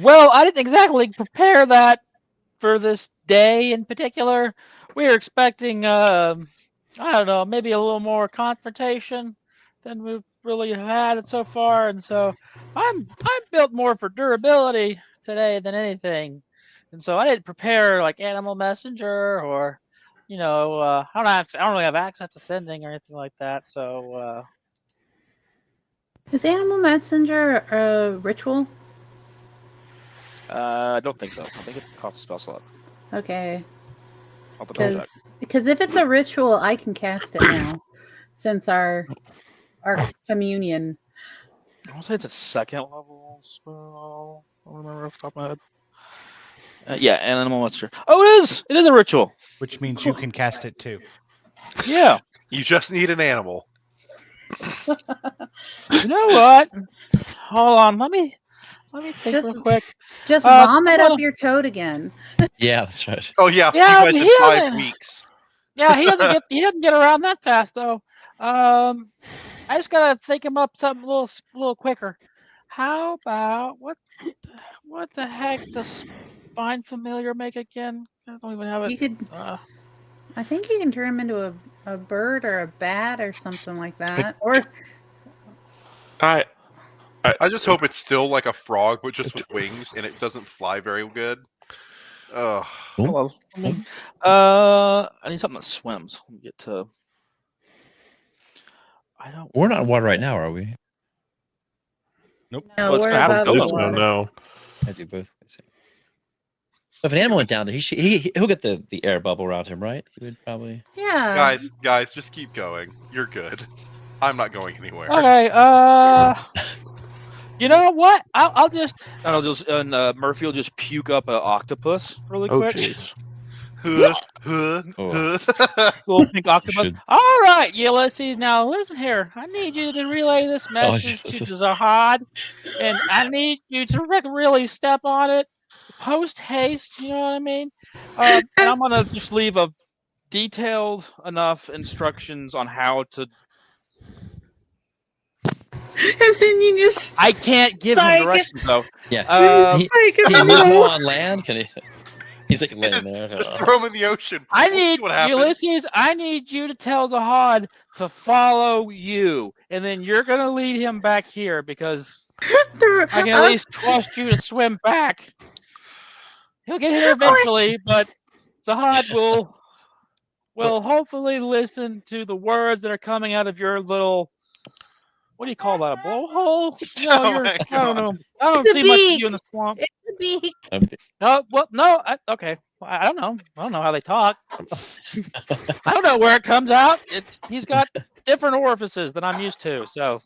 Well, I didn't exactly prepare that for this day in particular. We were expecting, I don't know, maybe a little more confrontation than we've really had it so far, and so I'm built more for durability today than anything, and so I didn't prepare like Animal Messenger or, I don't really have access to sending or anything like that. So, Is Animal Messenger a ritual? I don't think so. I think it costs a spell slot. Okay. I'll double check. Because if it's a ritual, I can cast it now, since our communion. I want to say it's a second level spell. I don't remember off the top of my head. Yeah, Animal Monster. Oh, it is! It is a ritual. Which means you can cast it too. Yeah. You just need an animal. You know what? Hold on. Let me think real quick. Just vomit up your toad again. Yeah, that's right. Oh yeah, Yeah, you guys he in 5 doesn't- weeks. Yeah, he doesn't get around that fast though. I just gotta think him up something a little quicker. How about what the heck does Find Familiar make again? I don't even have it. You could. I think you can turn him into a bird or a bat or something like that. Or I just hope it's still like a frog, but just with wings, and it doesn't fly very good. Ugh. Ooh. I need something that swims. Let me get to. I don't. We're not in water right now, are we? Nope. No, Well, it's we're gonna happen above to the go It's to water. no. I do both. So if an animal went down, he'll get the air bubble around him, right? He would probably. Yeah. Guys, just keep going. You're good. I'm not going anywhere. Okay. You know what? I'll just. And I'll just. And Murphy will just puke up an octopus really Oh, quick. jeez. Oh. Little pink octopus. Should- All right, Ulysses. Now listen here. I need you to relay this message to Zahad, and I need you to really step on it, post haste. You know what I mean? And I'm gonna just leave a detailed enough instructions on how to. And then you just I can't give him Spike. directions though. Yeah. spike Can him he go below. on land? Can he? He's like laying Just, there. just throw him in the ocean. I We'll see need what happens. Ulysses. I need you to tell Zahad to follow you, and then you're gonna lead him back here because I can at least trust you to swim back. He'll get here eventually, but Zahad will hopefully listen to the words that are coming out of your little. What do you call that? A blowhole? Oh No, my I don't God. know. I don't It's a see much of beak. you in the swamp. It's a beak. No, well, no. Okay, I don't know. I don't know how they talk. I don't know where it comes out. He's got different orifices than I'm used to. So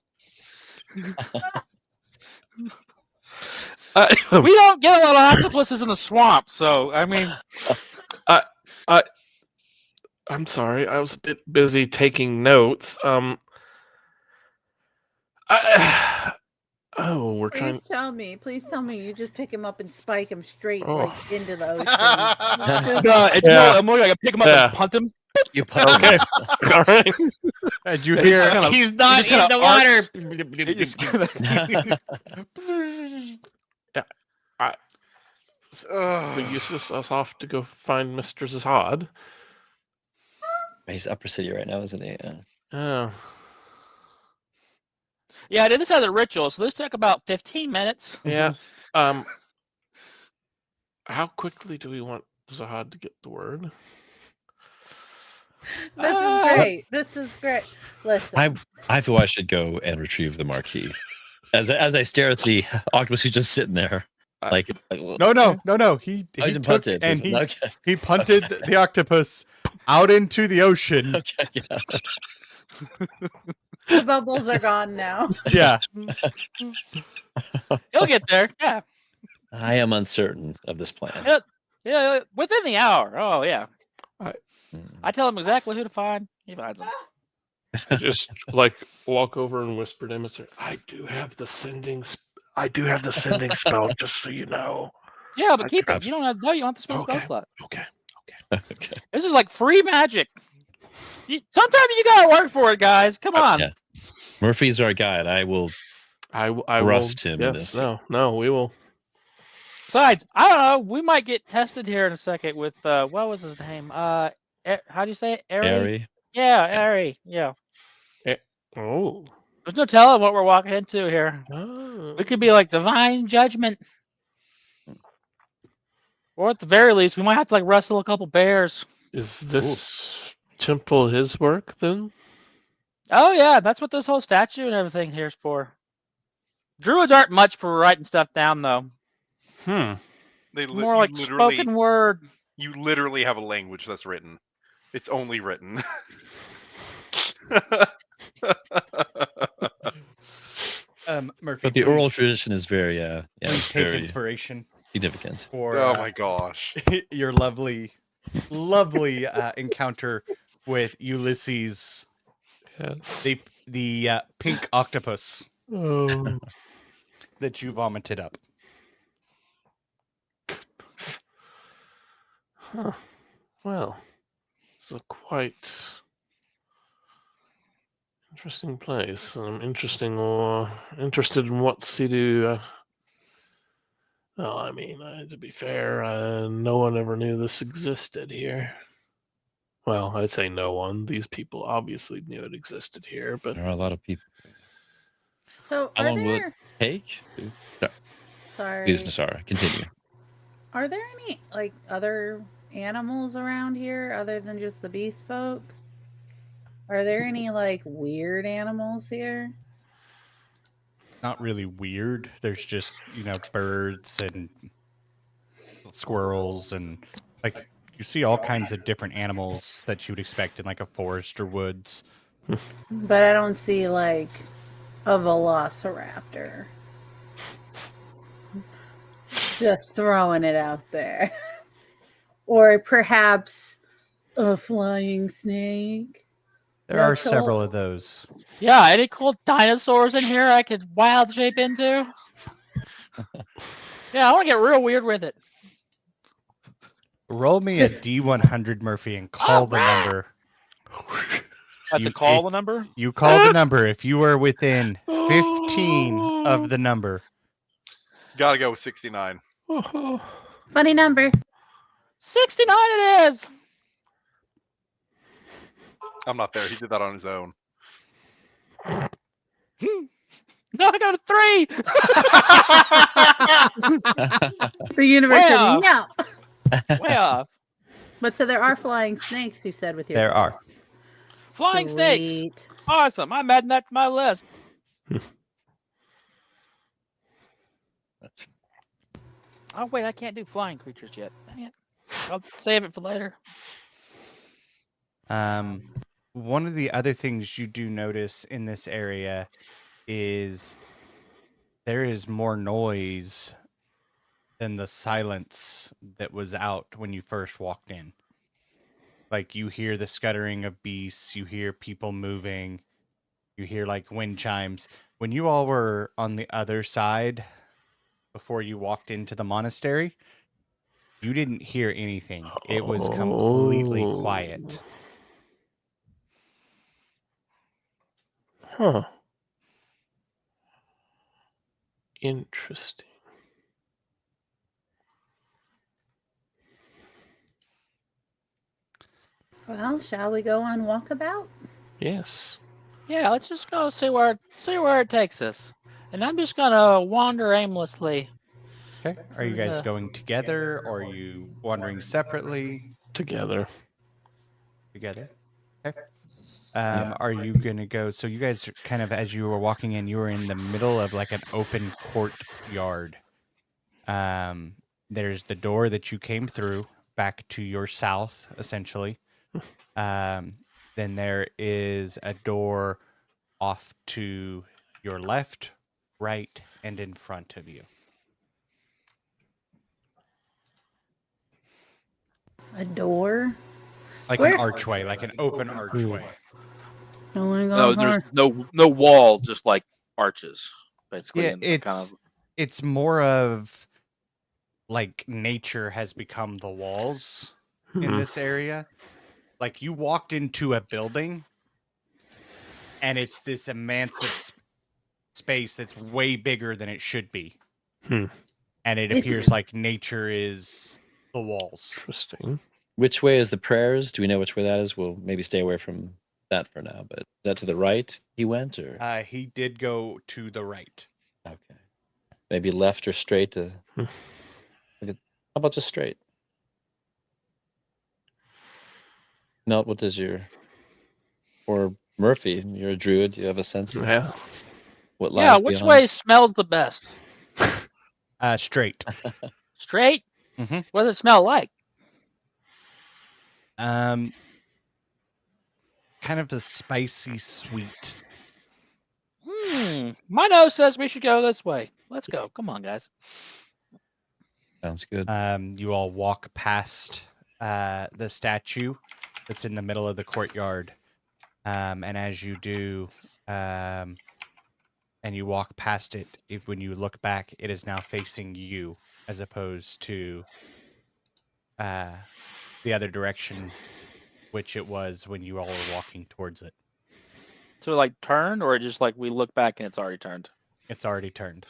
we don't get a lot of octopuses in the swamp. So I mean, I'm sorry. I was a bit busy taking notes. We're trying. Please tell me you just pick him up and spike him straight Oh. into the ocean. it's Yeah. more like I pick him up Yeah. and punt him. You put Okay. All right. And you hear kinda- he's not just in kinda the water. We use us off to go find Mr. Zahad. He's upper city right now, isn't he? Oh. Yeah, I did this as a ritual, so this took about 15 minutes. Yeah. How quickly do we want Zahad to get the word? This is great. Listen. I feel I should go and retrieve the marquee. As I stare at the octopus who's just sitting there, like No. He took punted. and he Okay. he punted the octopus out into the ocean. Okay, yeah. The bubbles are gone now. Yeah. He'll get there. Yeah. I am uncertain of this plan. Yeah, within the hour. Oh yeah. Mm. I tell him exactly who to find. He finds them. I just like walk over and whisper to him and say, I do have the sending spell, just so you know. Yeah, but I keep grab it. You don't have you want to spend spell Okay. slot. Okay. Okay. This is like free magic. Sometimes you gotta work for it, guys. Come on. Yeah. Murphy's our guide. I will I Trust will, him in yes, this. No, we will. Besides, I don't know. We might get tested here in a second with what was his name? How do you say it? Airy. Yeah, Airy. Yeah. Oh. There's no telling what we're walking into here. Oh. We could be like divine judgment. Or at the very least, we might have to like wrestle a couple bears. Is this temple his work then? Oh yeah, that's what this whole statue and everything here's for. Druids aren't much for writing stuff down though. More like spoken word. You literally have a language that's written. It's only written. Murphy, But the oral please- tradition is very please take very inspiration significant. for Oh my gosh. your lovely encounter with Ulysses, Yes. the pink octopus Oh. that you vomited up. Huh. Well, it's a quite interesting place. I'm interested in what Sidu. Well, I mean, to be fair, no one ever knew this existed here. Well, I'd say no one. These people obviously knew it existed here, but There are a lot of people. So How are long will it there? take? Sorry. Please, Nasara, continue. Are there any like other animals around here other than just the beast folk? Are there any like weird animals here? Not really weird. There's just, birds and squirrels and like you see all kinds of different animals that you would expect in like a forest or woods. But I don't see like a velociraptor. Just throwing it out there. Or perhaps a flying snake. There No are chill- several of those. Yeah, any cool dinosaurs in here I could wild shape into? Yeah, I want to get real weird with it. Roll me a D100, Murphy, and call the Alright. number. I have to You- call it- the number. You call the number if you are within 15 of the number. Gotta go with 69. Funny number. 69 it is. I'm not there. He did that on his own. No, I got a 3. The universe Way said off. no. Way off. But so there are flying snakes, you said with your There are. dice. Flying snakes. Sweet. Awesome. I'm adding that to my list. That's Oh wait, I can't do flying creatures yet. Dang it. I'll save it for later. One of the other things you do notice in this area is there is more noise than the silence that was out when you first walked in. Like you hear the scuttering of beasts, you hear people moving, you hear like wind chimes. When you all were on the other side before you walked into the monastery, you didn't hear anything. It was completely quiet. Huh. Interesting. Well, shall we go on walkabout? Yes. Yeah, let's just go see where it takes us. And I'm just gonna wander aimlessly. Okay. Are you guys going together or are you wandering separately? Together. Together. Okay. Are you gonna go? So you guys are kind of, as you were walking in, you were in the middle of like an open courtyard. There's the door that you came through back to your south, essentially. Then there is a door off to your left, right, and in front of you. A door? Like Where? an archway, like an open archway. No one No, go there's hard. no wall, just like arches, basically. Yeah, and the kind of it's more of like nature has become the walls in Hmm. this area. Like you walked into a building and it's this immense space that's way bigger than it should be. Hmm. And it It's- appears like nature is the walls. Interesting. Which way is the prayers? Do we know which way that is? We'll maybe stay away from that for now. But is that to the right he went, or He did go to the right. okay, maybe left or straight? To Hmm. how about just straight? Melt, what does or Murphy? You're a druid. Do you have a sense of Yeah. what lies Yeah, which beyond? way smells the best? Straight. Straight? Mhm. What does it smell like? Kind of a spicy sweet. My nose says we should go this way. Let's go. Come on, guys. Sounds good. You all walk past the statue that's in the middle of the courtyard. And as you do, and you walk past it, when you look back, it is now facing you as opposed to the other direction, which it was when you all were walking towards it. So like turned, or just like we look back and it's already turned? It's already turned.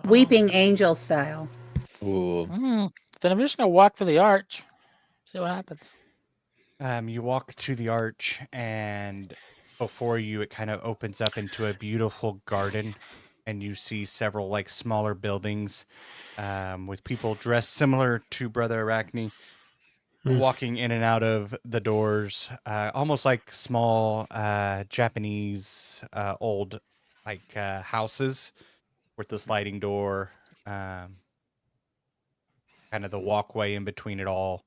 Weeping angel style. Ooh, Then I'm just gonna walk for the arch. See what happens. You walk to the arch, and before you, it kind of opens up into a beautiful garden, and you see several like smaller buildings with people dressed similar to Brother Arachne walking in and out of the doors, almost like small Japanese old like houses with the sliding door, kind of the walkway in between it all.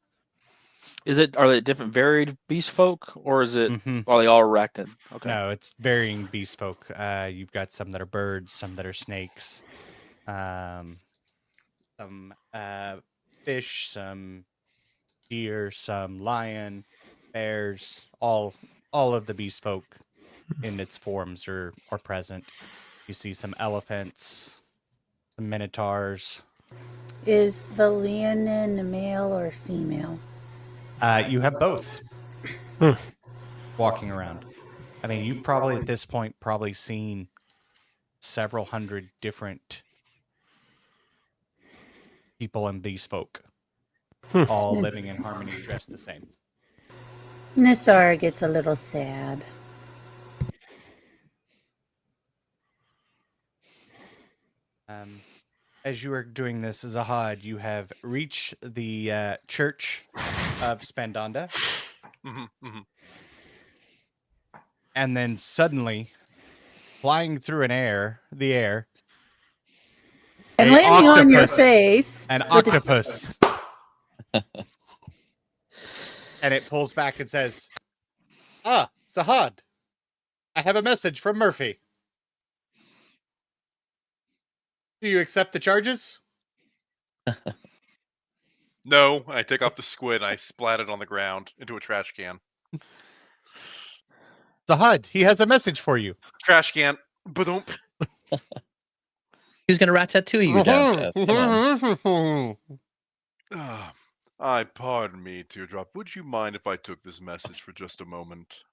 Are they different varied beast folk, or are they all arachnid? Okay. No, it's varying beast folk. You've got some that are birds, some that are snakes, some fish, some deer, some lion, bears, all of the beast folk in its forms are present. You see some elephants, some minotaurs. Is the Leonin male or female? You have both walking around. I mean, you've probably at this point seen several hundred different people and beast folk, all living in harmony, dressed the same. Nassar gets a little sad. As you are doing this, Zahad, you have reached the church of Spandanda. And then suddenly, flying through the air, and landing on your face. An octopus. And it pulls back and says, Zahad, I have a message from Murphy. Do you accept the charges? No, I take off the squid and I splat it on the ground into a trash can. Zahad, he has a message for you. Trash can. Ba-dum. Who's going to rat-tattoo you down? Come on. Pardon me, Teardrop. Would you mind if I took this message for just a moment?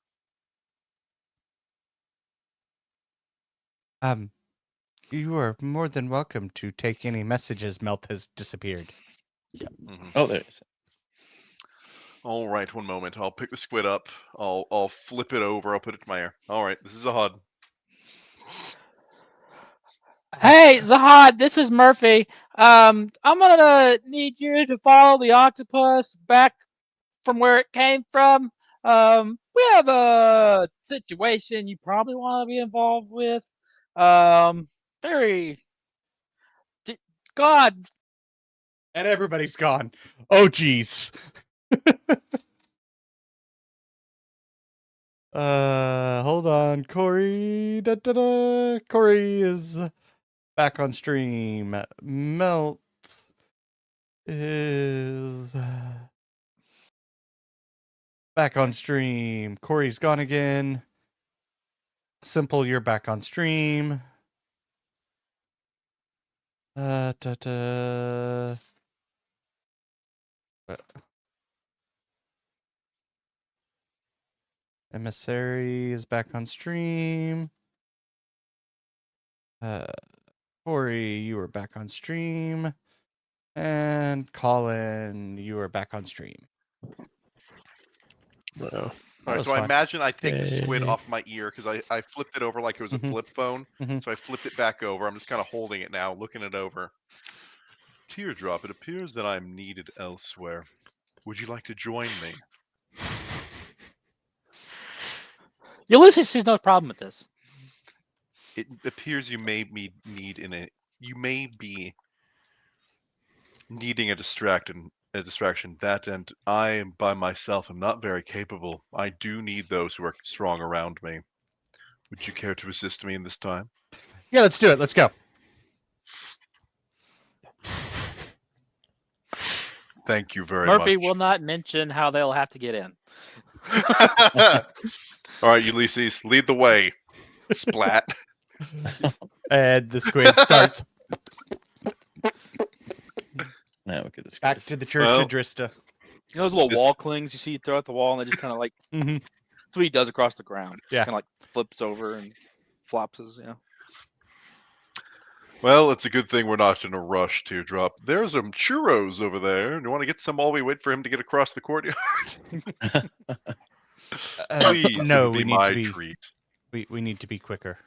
You are more than welcome to take any messages. Melt has disappeared. Yeah. Oh, there it is. All right, one moment. I'll pick the squid up. I'll flip it over. I'll put it in my ear. All right, this is Zahad. Hey, Zahad, this is Murphy. I'm gonna need you to follow the octopus back from where it came from. We have a situation you probably want to be involved with. God. And everybody's gone. Oh, geez. Hold on, Corey. Corey is back on stream. Melt is back on stream. Corey's gone again. Simple, you're back on stream. Emissary is back on stream. Corey, you are back on stream. And Colin, you are back on stream. Wow. All right, so I imagine I take the squid off my ear because I flipped it over like it was a flip phone. So I flipped it back over. I'm just kind of holding it now, looking it over. Teardrop, it appears that I'm needed elsewhere. Would you like to join me? Ulysses sees no problem with this. It appears you may be needing a distraction. That, and I by myself am not very capable. I do need those who are strong around me. Would you care to assist me in this time? Yeah, let's do it. Let's go. Thank you very much. Murphy will not mention how they'll have to get in. All right, Ulysses, lead the way. Splat. And the squid starts back to the church of Drista. You know those little wall clings you see throughout the wall, and they just kind of like that's what he does across the ground. Yeah, kind of like flips over and flops his, Well, it's a good thing we're not in a rush, Teardrop. There's some churros over there. Do you want to get some while we wait for him to get across the courtyard? Please, no, it'll be we need my to be. treat. We need to be quicker.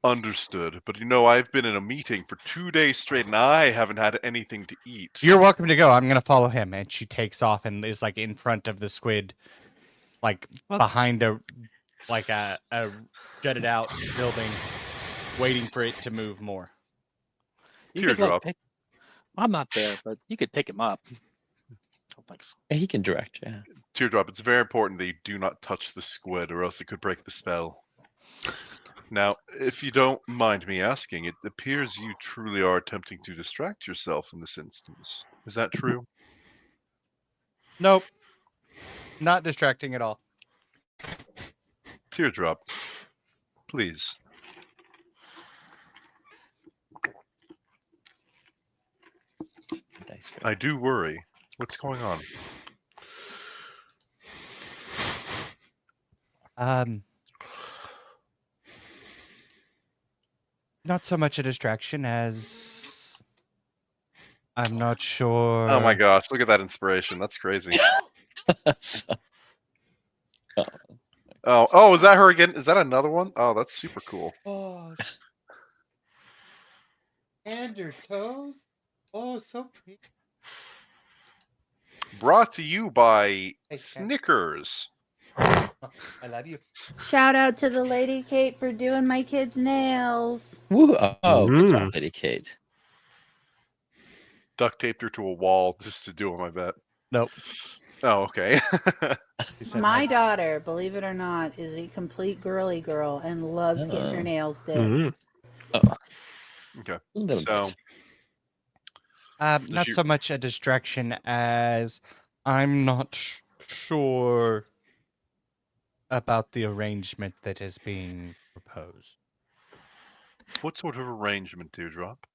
Understood. But I've been in a meeting for 2 days straight, and I haven't had anything to eat. You're welcome to go. I'm gonna follow him. And she takes off and is like in front of the squid, like behind a jutted out building, waiting for it to move more. You could, like, Teardrop. I'm not there, but you could pick him up. Thanks. He can direct, yeah. Teardrop, it's very important that you do not touch the squid, or else it could break the spell. Now, if you don't mind me asking, it appears you truly are attempting to distract yourself in this instance. Is that true? Nope. Not distracting at all. Teardrop, please. Dice I do worry. What's going on? Not so much a distraction as I'm not sure. Oh my gosh, look at that inspiration. That's crazy. Oh, is that her again? Is that another one? Oh, that's super cool. Oh, and your toes. Oh, so pretty. Brought to you by Hey, Snickers. I love you. Shout out to the Lady Kate for doing my kids' nails. Woo! Oh, good job, Lady Kate. Duct taped her to a wall just to do them, I bet. Nope. Oh, okay. My daughter, believe it or not, is a complete girly girl and loves getting her nails did. Okay. Little So, bit. Not so much a distraction as I'm not sure about the arrangement that is being proposed. what sort of arrangement, Teardrop?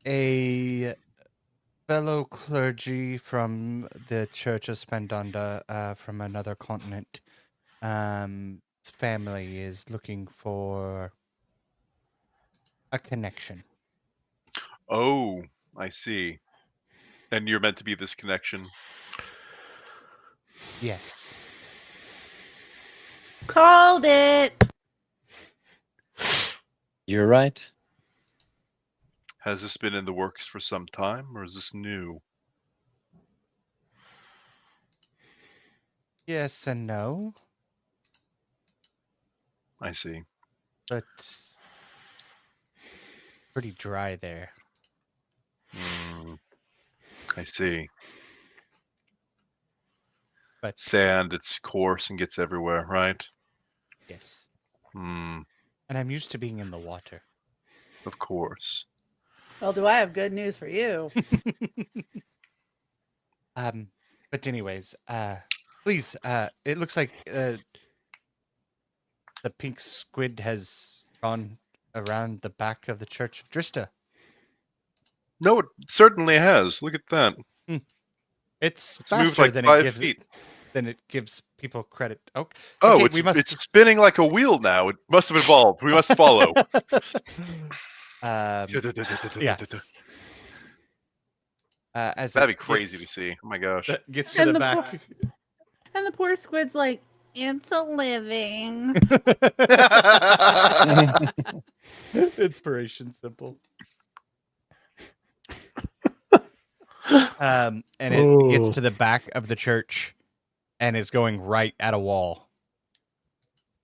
A fellow clergy from the Church of Spandanda, from another continent, his family is looking for a connection. Oh, I see. And you're meant to be this connection. Yes. Called it. You're right. Has this been in the works for some time, or is this new? Yes and no. I see. But pretty dry there. I see. But sand, it's coarse and gets everywhere, right? yes. And I'm used to being in the water. Of course. Well, do I have good news for you? But anyways, please, it looks like the pink squid has gone around the back of the Church of Drista. No, it certainly has. Look at that. It's moved faster like than 5 feet. than it gives people credit. Oh, okay, it's spinning like a wheel now. It must have evolved. We must follow. Yeah. That'd be crazy to see. Oh my gosh. Gets to the back. And the poor squid's like, it's a living. Inspiration simple. And it gets to the back of the church and is going right at a wall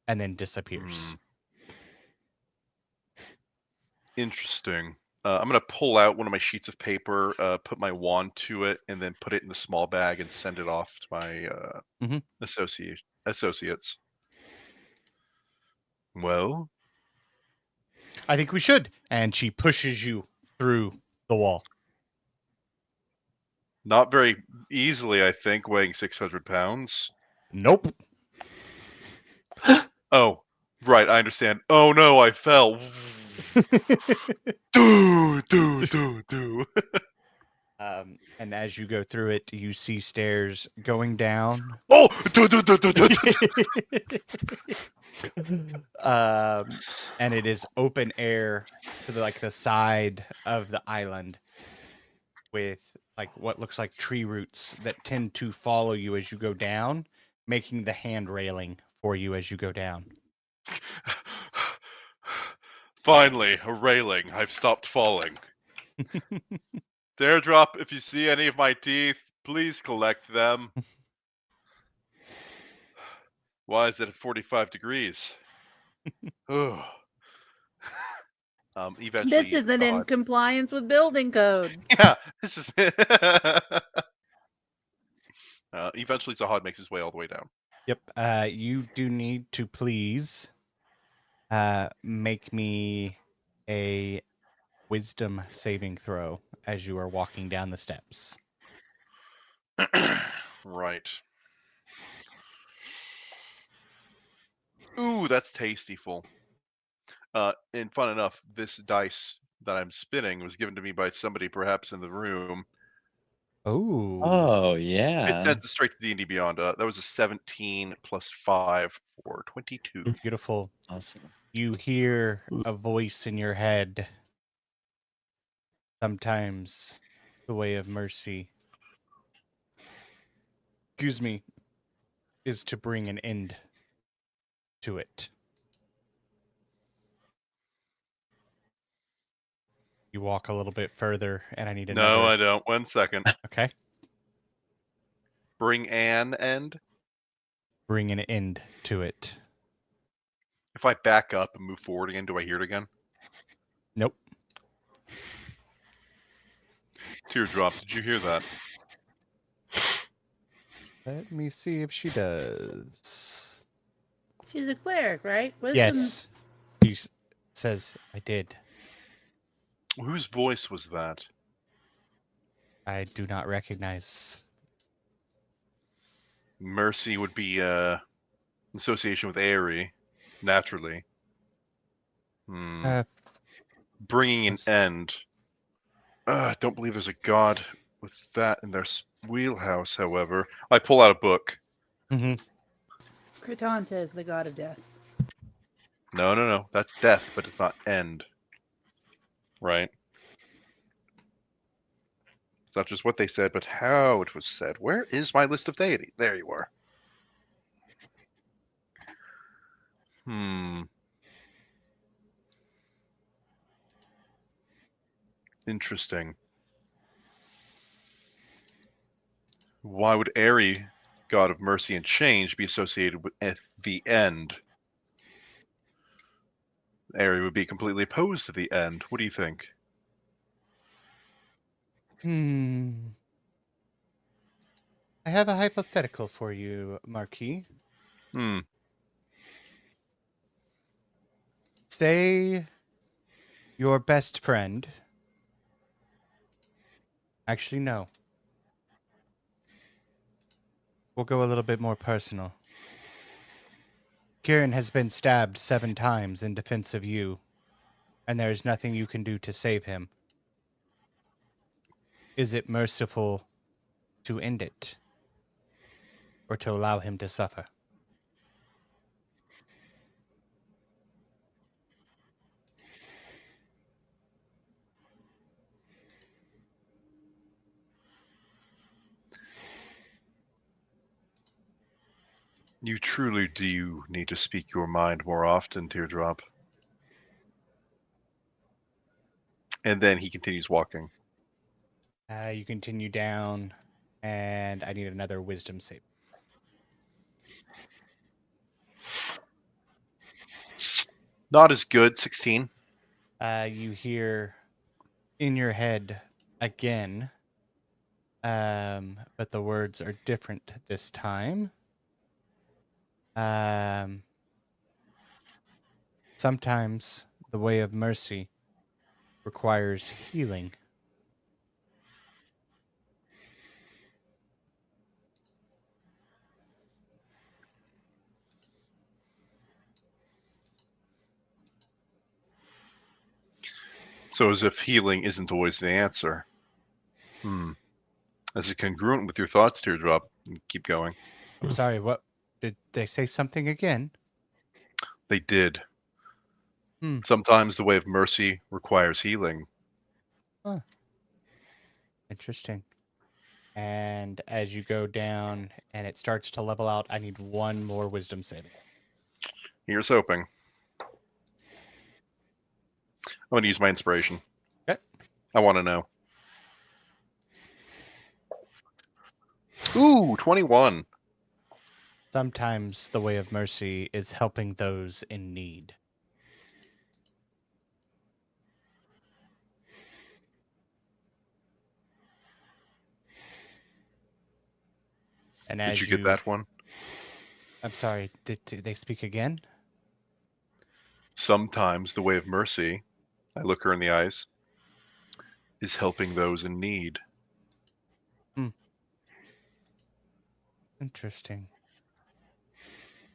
and then disappears. Interesting. I'm going to pull out one of my sheets of paper, put my wand to it, and then put it in the small bag and send it off to my associates. Well? I think we should. And she pushes you through the wall. Not very easily, I think, weighing 600 pounds. Nope. Oh, right, I understand. Oh no, I fell. Do. And as you go through it, you see stairs going down. Oh! And it is open air to the side of the island with like what looks like tree roots that tend to follow you as you go down, making the hand railing for you as you go down. Finally, a railing. I've stopped falling. Teardrop, if you see any of my teeth, please collect them. Why is it at 45 degrees? Ugh. Eventually, This isn't in Sahad. compliance with building code. Yeah, this is. Eventually, Sahad makes his way all the way down. Yep. You do need to please make me a wisdom saving throw as you are walking down the steps. Right. Ooh, that's tasteful. And fun enough, this dice that I'm spinning was given to me by somebody perhaps in the room. Oh, It yeah. sent it straight to D&D Beyond. That was a 17 plus 5 for 22. Beautiful. Awesome. You hear a voice in your head. Sometimes the way of mercy, excuse me, is to bring an end to it. You walk a little bit further, and I need another. No, I don't. 1 second. Okay. Bring an end. Bring an end to it. If I back up and move forward again, do I hear it again? Nope. Teardrop, did you hear that? Let me see if she does. She's a cleric, right? Yes. She says, I did. Whose voice was that? I do not recognize. Mercy would be association with Aerie, naturally. Bringing an end. Don't believe there's a god with that in their wheelhouse, however. I pull out a book. Mm-hmm. Cretanta is the god of death. No. That's death, but it's not end. Right? It's not just what they said, but how it was said. Where is my list of deity? There you are. Interesting. Why would Aerie, god of mercy and change, be associated with the end? Aerie would be completely opposed to the end. What do you think? I have a hypothetical for you, Marquis. Say your best friend. Actually, no. We'll go a little bit more personal. Kieran has been stabbed 7 times in defense of you, and there is nothing you can do to save him. Is it merciful to end it, or to allow him to suffer? You truly do need to speak your mind more often, Teardrop. And then he continues walking. You continue down, and I need another wisdom save. Not as good, 16. You hear in your head again, but the words are different this time. Sometimes the way of mercy requires healing. So as if healing isn't always the answer. This is congruent with your thoughts, Teardrop. Keep going. I'm sorry, what? Did they say something again? They did. Hmm. Sometimes the way of mercy requires healing. Huh. Interesting. And as you go down and it starts to level out, I need one more wisdom saving. Here's hoping. I'm going to use my inspiration. Okay. I want to know. Ooh, 21. Sometimes the way of mercy is helping those in need. And Did as you get that one? I'm sorry, did they speak again? Sometimes the way of mercy, I look her in the eyes, is helping those in need. Interesting.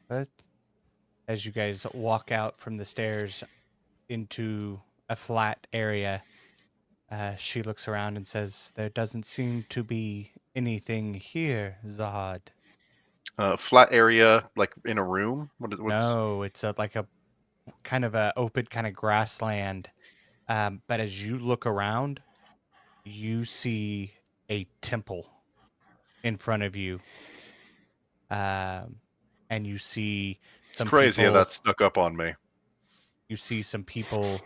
But as you guys walk out from the stairs into a flat area, she looks around and says, "There doesn't seem to be anything here, Zahad." Flat area, like in a room? What's... No, it's like a kind of a open kind of grassland. But as you look around, you see a temple in front of you. And you see It's some crazy people, how that snuck up on me. You see some people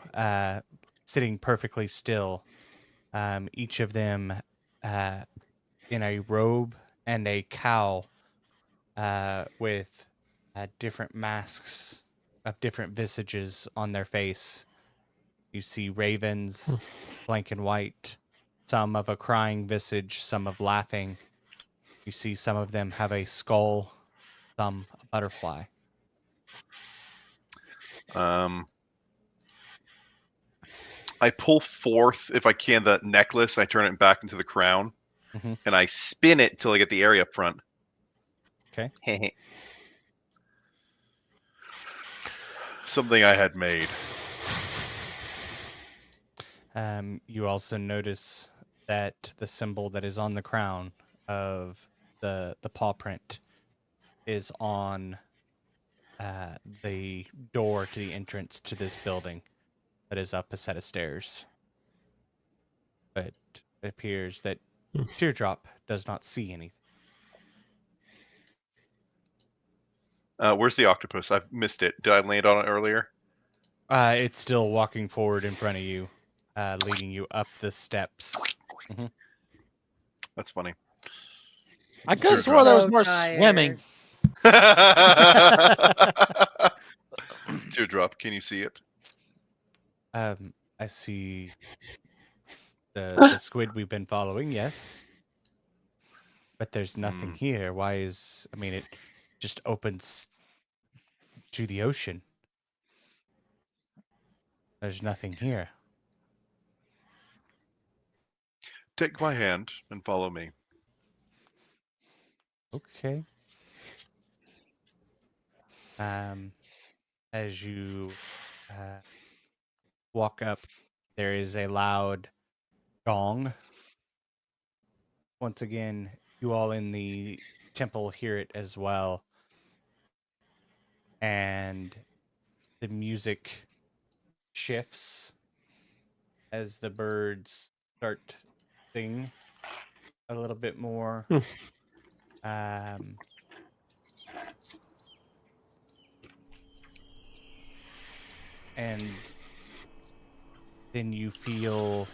sitting perfectly still. Each of them in a robe and a cowl with different masks of different visages on their face. You see ravens, blank and white, some of a crying visage, some of laughing. You see some of them have a skull, some a butterfly. I pull forth, if I can, the necklace. I turn it back into the crown, and I spin it till I get the area up front. Okay. Something I had made. You also notice that the symbol that is on the crown of the paw print is on the door to the entrance to this building that is up a set of stairs. But it appears that Teardrop does not see anything. Where's the octopus? I've missed it. Did I land on it earlier? It's still walking forward in front of you, leading you up the steps. That's funny. I could have swore there was more swimming. Teardrop, can you see it? I see the squid we've been following, yes. But there's nothing here. Why is... I mean, it just opens to the ocean. There's nothing here. Take my hand and follow me. Okay. As you walk up, there is a loud gong. Once again, you all in the temple hear it as well. And the music shifts as the birds start to sing a little bit more. And then you feel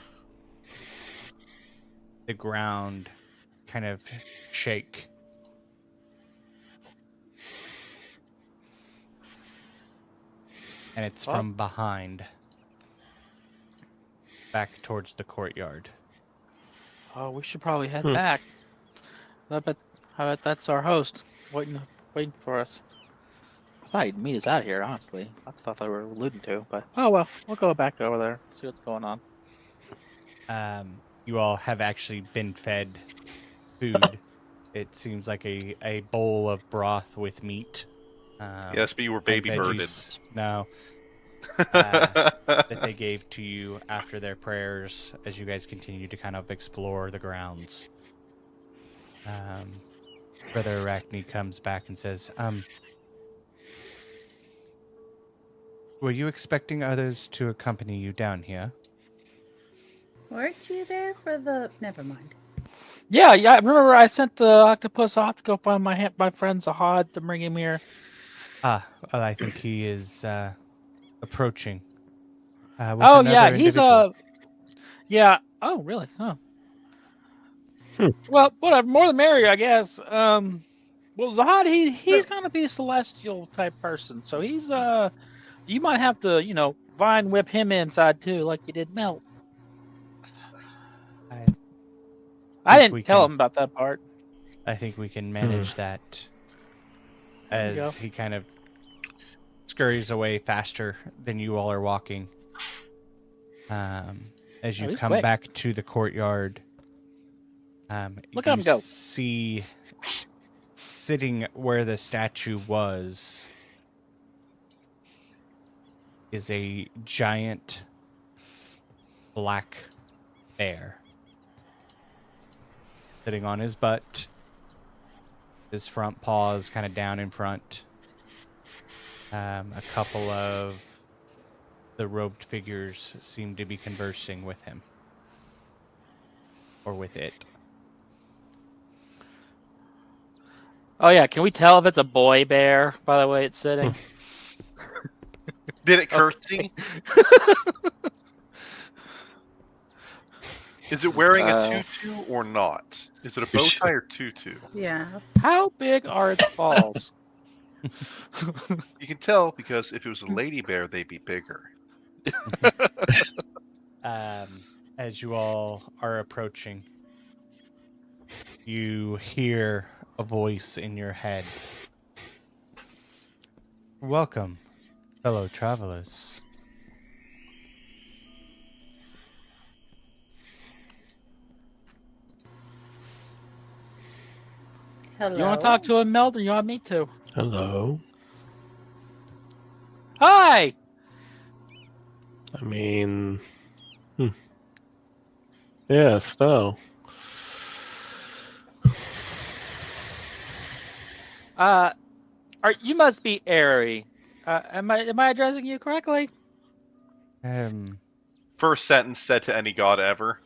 the ground kind of shake. And it's from behind, back towards the courtyard. Oh, we should probably head back. I bet that's our host waiting for us. I thought he'd meet us out here, honestly. That's stuff I were alluding to, but oh well, we'll go back over there, see what's going on. You all have actually been fed food. It seems like a bowl of broth with meat. Yes, but you were baby birded. No. That they gave to you after their prayers as you guys continue to kind of explore the grounds. Brother Arachne comes back and says, were you expecting others to accompany you down here? Weren't you there for the... Never mind. Yeah. Remember, I sent the octopus off to go find my friend Zahad to bring him here. Well, I think he is approaching. With Oh another yeah, he's individual. Yeah. Oh really? Huh. Hmm. Well, whatever. More the merrier, I guess. Well, Zahad, he's gonna be a celestial type person, so he's you might have to vine whip him inside too, like you did Melt. I didn't tell him about that part. I think we can manage that There you go. as he kind of scurries away faster than you all are walking. As you he's come quick. back to the courtyard, Look you at him go. see sitting where the statue was is a giant black bear sitting on his butt, his front paws kind of down in front. A couple of the robed figures seem to be conversing with him. Or with it. Oh yeah, can we tell if it's a boy bear by the way it's sitting? Did it curtsy? Is it wearing a tutu or not? Is it a bow tie or tutu? Yeah. How big are its balls? You can tell because if it was a lady bear, they'd be bigger. As you all are approaching, you hear a voice in your head. Welcome, fellow travelers. Hello. You want to talk to him, Melt, or you want me to? Hello. Hi. I mean, yes, no. You must be Airy. Am I addressing you correctly? First sentence said to any god ever.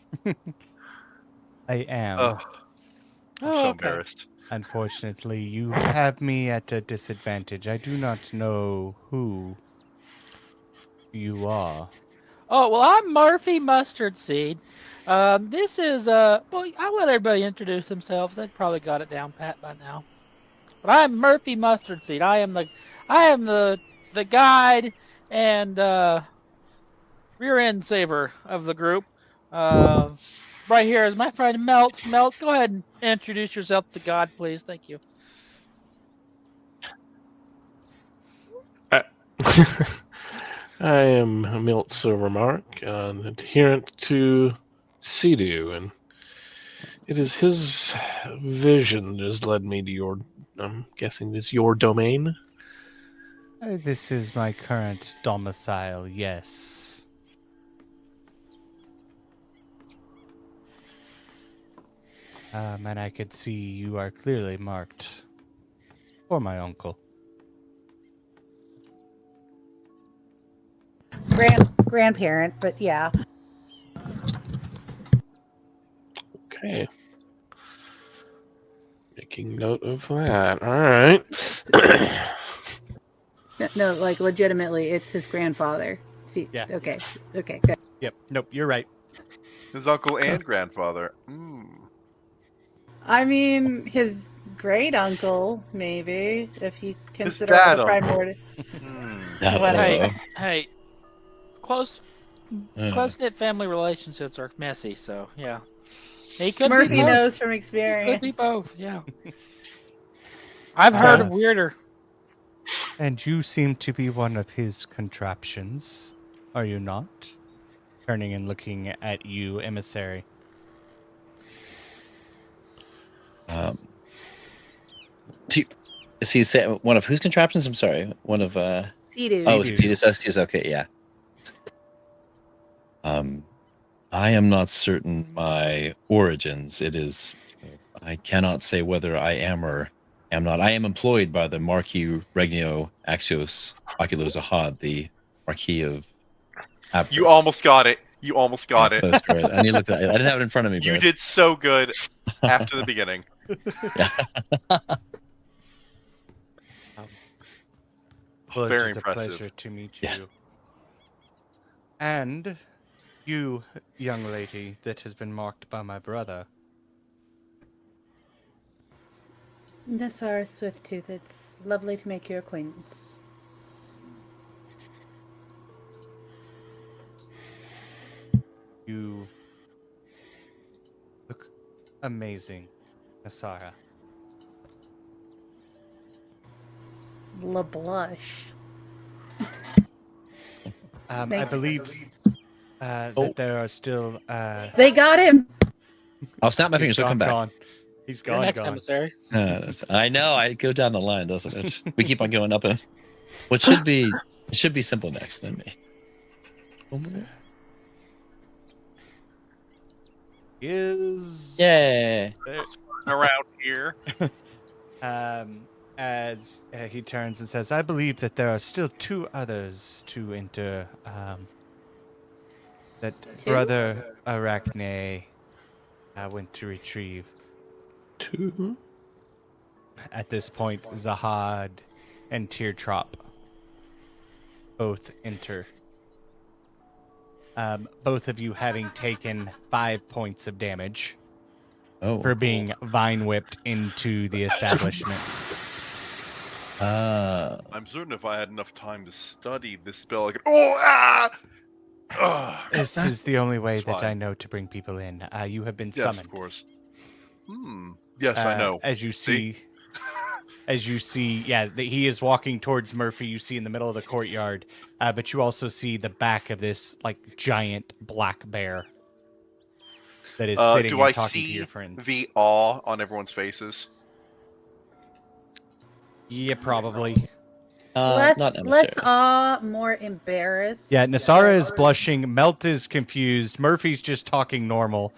I am. Ugh, I'm so okay. embarrassed. Unfortunately, you have me at a disadvantage. I do not know who you are. Oh well, I'm Murphy Mustard Seed. This is well, I'll let everybody introduce themselves. They've probably got it down pat by now. But I'm Murphy Mustard Seed. I am the guide and rear end saver of the group. Right here is my friend Melt. Melt, go ahead and introduce yourself to God, please. Thank you. I am Milt Silvermark, an adherent to Sea-Doo, and it is his vision that has led me to your, I'm guessing this your domain? This is my current domicile, yes. And I could see you are clearly marked for my uncle. Grandparent, but yeah. Okay. Making note of that. All right. No, like legitimately, it's his grandfather. See, Yeah. Okay, good. Yep, nope, you're right. His uncle and grandfather. I mean, his great uncle, maybe, if you consider dad the uncle. primordial. Hey, hey, close knit family relationships are messy, so yeah. He could Murphy be both. knows from Could experience. be both, yeah. I've heard of weirder. And you seem to be one of his contraptions, are you not? Turning and looking at you, emissary. Is he one of whose contraptions? I'm sorry. One of Sea-Doo. Oh, Sea-Doos. Sea-Doos. Okay, yeah. I am not certain my origins. It is. I cannot say whether I am or am not. I am employed by the Marquis Regnio Axios Oculos Ahad, the Marquis of Abra. You almost got it. You almost got it. Close, right? I need to look at that. I didn't have it in front of me, You but did so good after the beginning. yeah. Well, it Very is a impressive. pleasure to meet Yeah. you. And you, young lady, that has been marked by my brother. Nassara Swifttooth, it's lovely to make your acquaintance. You look amazing, Nasara. La blush. I Snakes. believe Oh. that there are still. They got him! I'll snap my He's fingers. He'll come back. gone. He's You're gone. next, Gone. emissary. I know. I go down the line, doesn't it? We keep on going up. What should be it should be simple next than me. Is Yay! there- Around here. as he turns and says, "I believe that there are still two others to enter. That Two? Brother Arachne went to retrieve." Two. At this point, Zahad and Teardrop both enter. Both of you having taken 5 points of damage Oh. for being vine whipped into the establishment. I'm certain if I had enough time to study this spell, I could. Oh, ah! Ugh. This is the only way It's that I fine. know to bring people in. You have been Yes, summoned. of course. Yes, I know. As you See? see, he is walking towards Murphy. You see in the middle of the courtyard, but you also see the back of this like giant black bear that is sitting Do and I talking to your see friends. the awe on everyone's faces? Yeah, probably. Not less emissary. more embarrassed. Yeah, Nasara is blushing. Melt is confused. Murphy's just talking normal.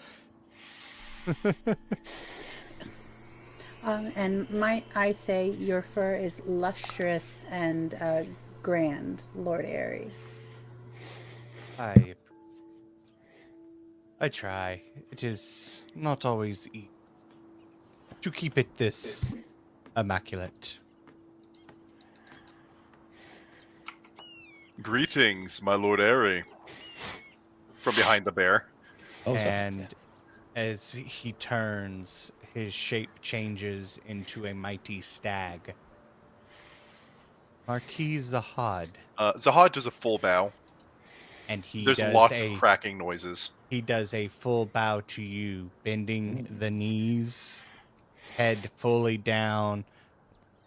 And might I say, your fur is lustrous and grand, Lord Airy. I try. It is not always easy to keep it this immaculate. Greetings, my Lord Airy. From behind the bear. Oh, sorry. And as he turns, his shape changes into a mighty stag. Marquis Zahad, Zahad does a full bow. and he There's does lots a of cracking noises. he does a full bow to you, bending the knees, head fully down,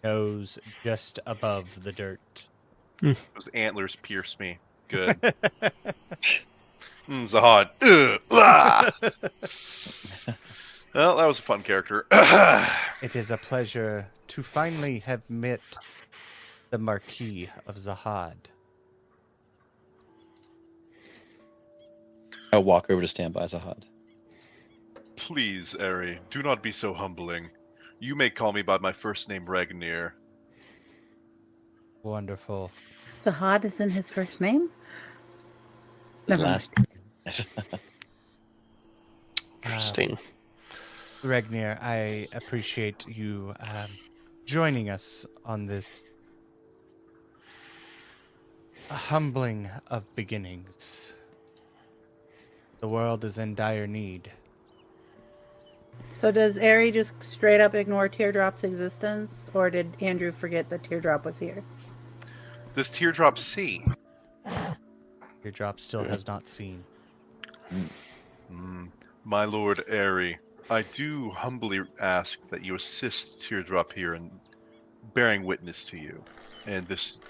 nose just above the dirt. Those antlers pierce me. Good. Zahad. Ugh, ah. Well, that was a fun character. It is a pleasure to finally have met the Marquis of Zahad. I'll walk over to stand by Zahad. Please, Airy, do not be so humbling. You may call me by my first name, Regnir. Wonderful. Zahad isn't his first name? His Never last. Interesting. Regnir, I appreciate you joining us on this humbling of beginnings. The world is in dire need. So does Airy just straight up ignore Teardrop's existence? Or did Andrew forget that Teardrop was here? Does Teardrop see? Teardrop still has not seen. My Lord Airy, I do humbly ask that you assist Teardrop here in bearing witness to you and this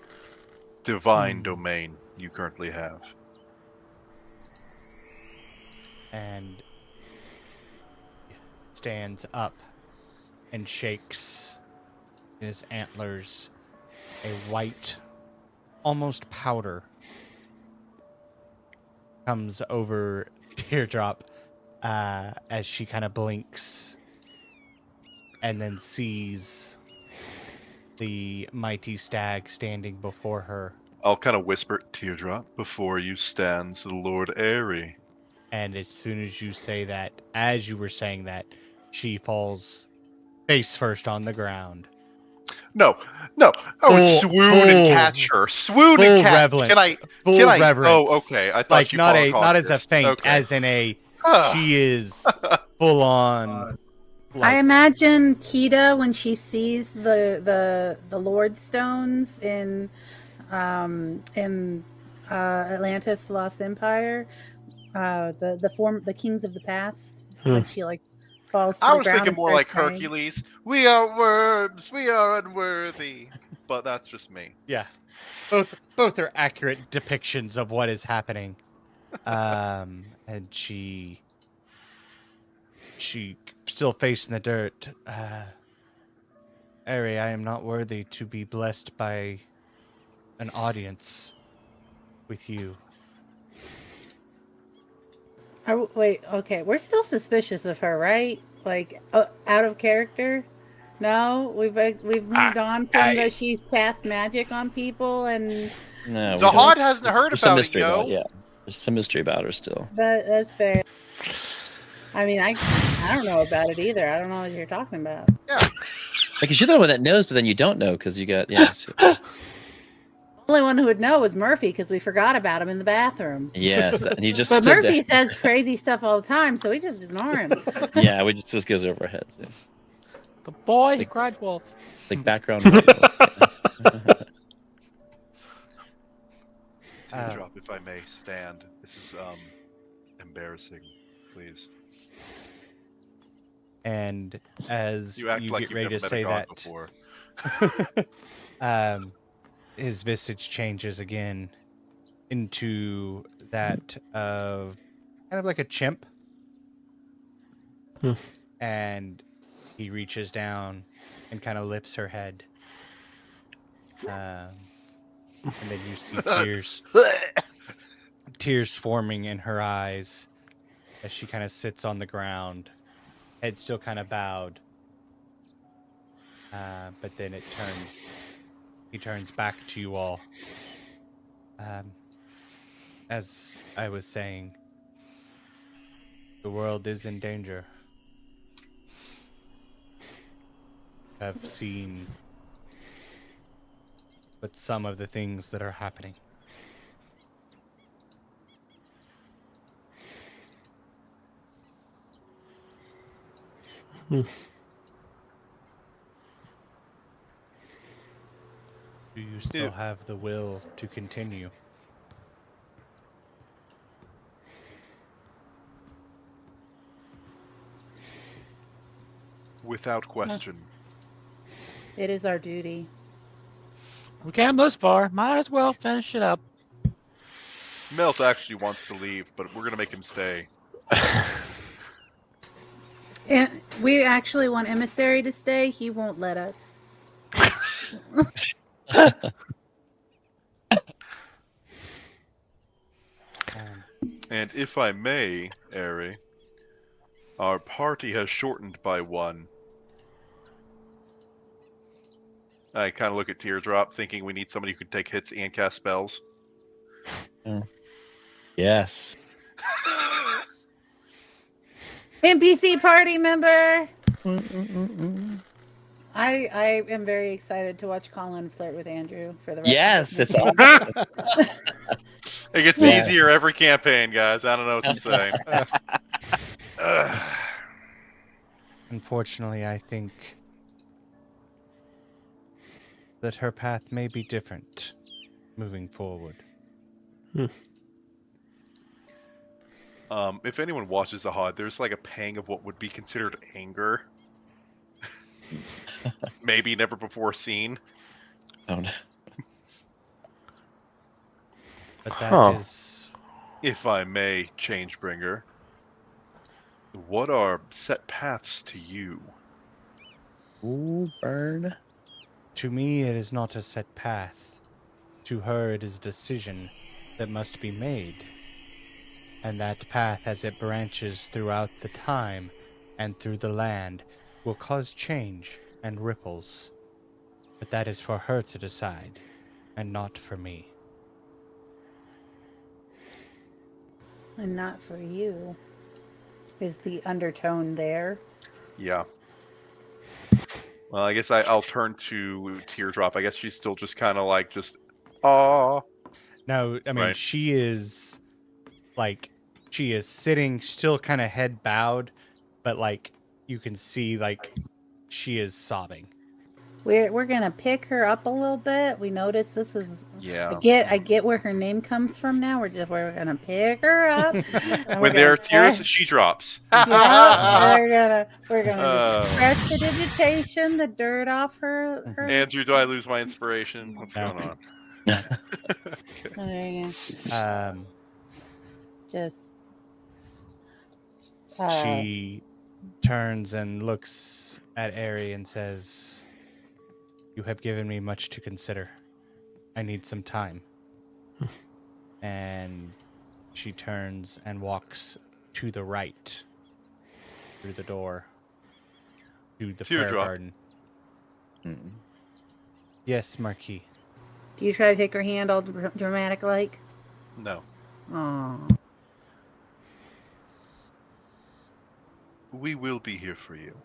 divine domain you currently have. And stands up and shakes his antlers. A white, almost powder, comes over Teardrop as she kind of blinks and then sees the mighty stag standing before her. I'll kind of whisper, Teardrop, before you stands the Lord Airy. And as soon as you say that, as you were saying that, she falls face first on the ground. No, I would Full- swoon and full- catch her. Swoon Full and catch. reverence. Can I? Full Can I? reverence. Oh, okay. I thought Like you not called as a cautious. feint, Okay. as in a Ah. she is full on. I imagine Kita when she sees the Lord Stones in Atlantis: Lost Empire, the kings of the past, when she like falls to I the was ground thinking and more starts like crying. Hercules. We are worms. We are unworthy. But that's just me. Yeah, both are accurate depictions of what is happening. And she still facing the dirt. Ari, I am not worthy to be blessed by an audience with you. Wait, okay, we're still suspicious of her, right? Like out of character. No, we've moved on from the she's cast magic on people, and No, we Zahad don't. hasn't heard There's some about it, mystery about yo. it, yeah. There's some mystery about her still. that's fair. I mean, I don't know about it either. I don't know what you're talking about. Yeah. Because you're the one that knows, but then you don't know because you got The only one who would know was Murphy because we forgot about him in the bathroom. yes, and you just But stood Murphy there. says crazy stuff all the time, so we just ignore him. Yeah, we just goes over our heads. Yeah. The boy who cried wolf. Like background. noise. Teardrop, if I may stand. This is embarrassing. Please. And as You act you like get you've ready never to met say a god that, before. his visage changes again into that of kind of like a chimp. And he reaches down and kind of lifts her head. And then you see tears forming in her eyes as she kind of sits on the ground, head still kind of bowed. But then he turns back to you all. As I was saying, the world is in danger. I've seen but some of the things that are happening. Do you still have the will to continue? Without question. It is our duty. We came this far. Might as well finish it up. Melt actually wants to leave, but we're gonna make him stay. And we actually want Emissary to stay. He won't let us. And if I may, Airy, our party has shortened by one. I kind of look at Teardrop, thinking we need somebody who can take hits and cast spells. Yes. NPC party member. I am very excited to watch Colin flirt with Andrew for the rest Yes, of it's the awesome. It gets Yeah. easier every campaign, guys. I don't know what to say. Unfortunately, I think that her path may be different moving forward. If anyone watches Ahad, there's like a pang of what would be considered anger. Maybe never before seen. Oh, no. But that is... If I may, Changebringer, what are set paths to you? Ooh, burn. To me, it is not a set path. To her, it is a decision that must be made. And that path, as it branches throughout the time and through the land, will cause change and ripples, but that is for her to decide, and not for me. And not for you. Is the undertone there? Yeah. Well, I guess I'll turn to Teardrop. I guess she's still just kind of like aw. No, I mean, Right. she is sitting still kind of head bowed, but like you can see like she is sobbing. We're gonna pick her up a little bit. We notice this is. Yeah. I get where her name comes from now. We're gonna pick her up. and When we're there are gonna tears, press- she drops. yeah, we're gonna Oh. just press the digitation, the dirt off her. Andrew, do I lose my inspiration? What's No. going on? There you go. Just. She turns and looks at Ari and says, "You have given me much to consider. I need some time." And she turns and walks to the right through the door to the prayer Teardrop. garden. Yes, Marquis. Do you try to take her hand all dramatic like? No. Oh. We will be here for you.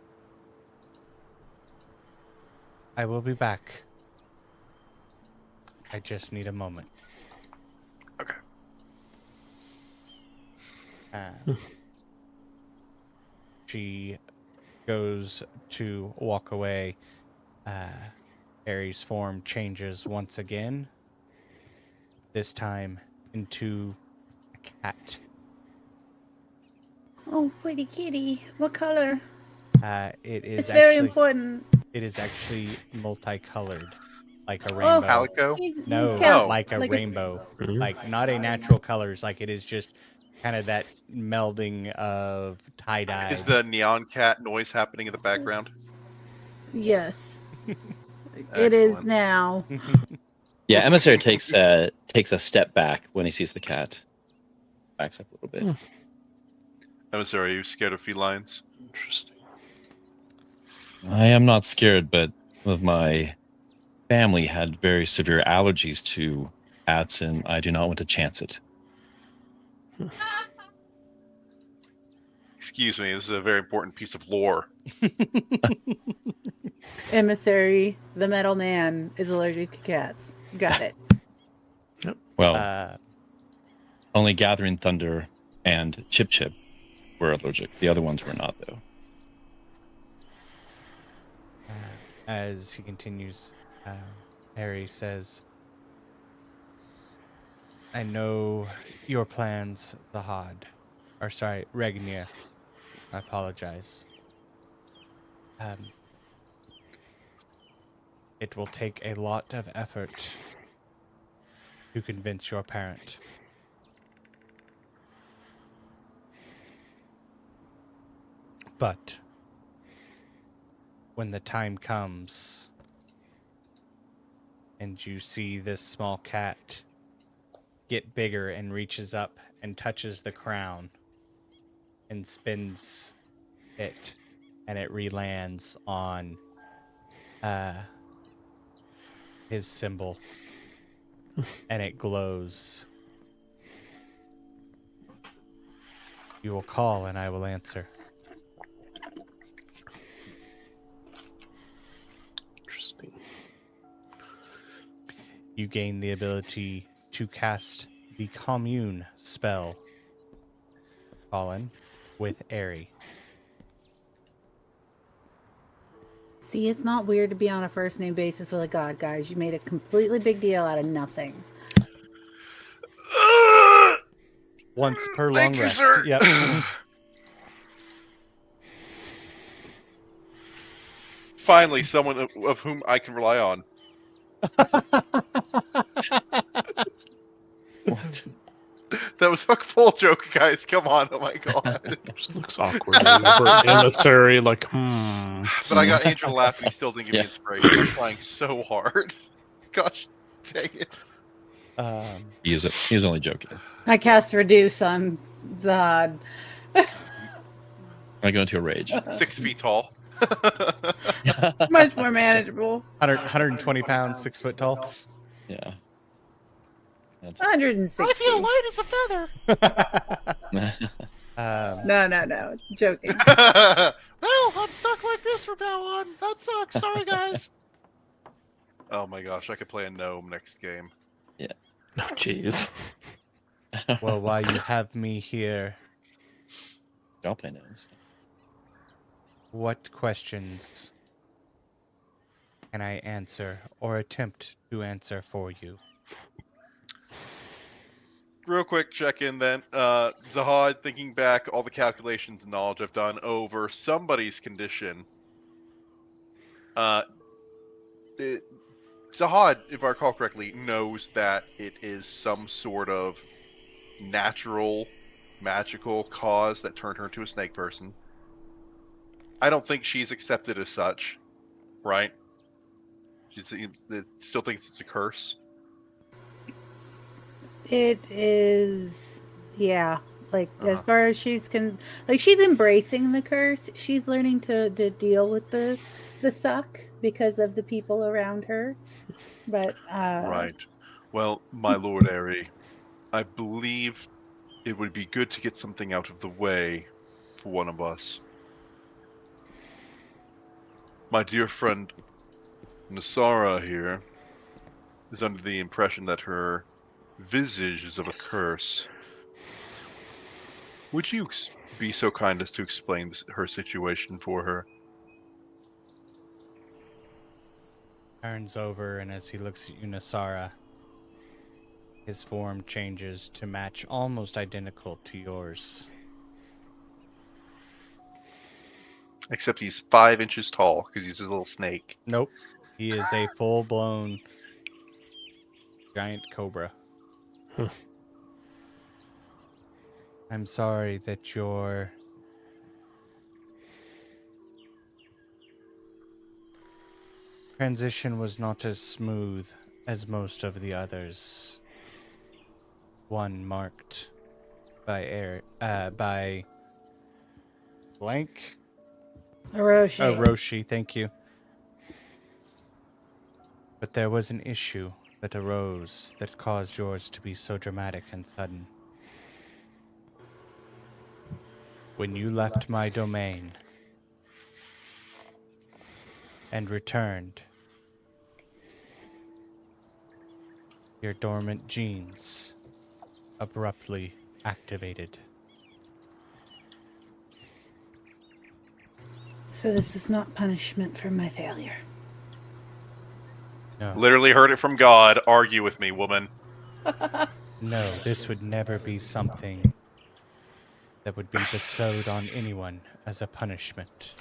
I will be back. I just need a moment. Okay. She goes to walk away. Aries' form changes once again. This time into a cat. Oh, pretty kitty. What color? It is It's very actually important. it is actually multicolored, like a Oh, rainbow. Calico? No, Cal- like a like a- rainbow. Like not a natural colors. Like it is just kind of that melding of tie dye. Is the neon cat noise happening in the background? Yes. It is Excellent. now. Yeah, Emissary takes a step back when he sees the cat. Backs up a little bit. Emissary, are you scared of felines? Interesting. I am not scared, but my family had very severe allergies to cats, and I do not want to chance it. Excuse me, this is a very important piece of lore. Emissary, the metal man, is allergic to cats. Got it. Well, only Gathering Thunder and Chip Chip were allergic. The other ones were not, though. As he continues, Harry says, "I know your plans, Zahad. Or sorry, Regnia. I apologize. It will take a lot of effort to convince your parent. But when the time comes and you see this small cat get bigger and reaches up and touches the crown and spins it, and it relands on his symbol and it glows, you will call and I will answer." Interesting. You gain the ability to cast the commune spell, Colin, with Airy. See, it's not weird to be on a first name basis with a god, guys. You made a completely big deal out of nothing. Once per Thank long you, rest. sir. Yep. Finally, someone of whom I can rely on. What? That was a full joke, guys. Come on. Oh my god. Just looks awkward. Emissary, like, But I got Andrew to laugh and he still didn't give me inspiration. I'm trying so hard. Gosh, dang it. He's only joking. I cast Reduce on Zod. I go into a rage. 6 feet tall. Much more manageable. 120 pounds, 6 foot tall. Yeah. That's 160. I feel light as a feather. No. Joking. Well, I'm stuck like this from now on. That sucks. Sorry, guys. Oh my gosh, I could play a gnome next game. Oh, jeez. Well, while you have me here, Don't play gnomes. what questions can I answer or attempt to answer for you? Real quick check in then. Zahad, thinking back all the calculations and knowledge I've done over somebody's condition. Zahad, if I recall correctly, knows that it is some sort of natural, magical cause that turned her into a snake person. I don't think she's accepted as such, right? She still thinks it's a curse. It is, yeah. Like as far as she's she's embracing the curse. She's learning to deal with the suck because of the people around her. But Right. Well, my Lord Airy, I believe it would be good to get something out of the way for one of us. My dear friend Nasara here is under the impression that her visage is of a curse. Would you be so kind as to explain her situation for her? Turns over, and as he looks at you, Nasara, his form changes to match almost identical to yours. Except he's 5 inches tall because he's a little snake. Nope. He is a full-blown giant cobra. I'm sorry that your transition was not as smooth as most of the others. One marked by by blank. Orochi. Oh, Roshi, thank you. But there was an issue that arose that caused yours to be so dramatic and sudden. When you left my domain and returned, your dormant genes abruptly activated. So this is not punishment for my failure. No. Literally heard it from God. Argue with me, woman. No, this would never be something that would be bestowed on anyone as a punishment.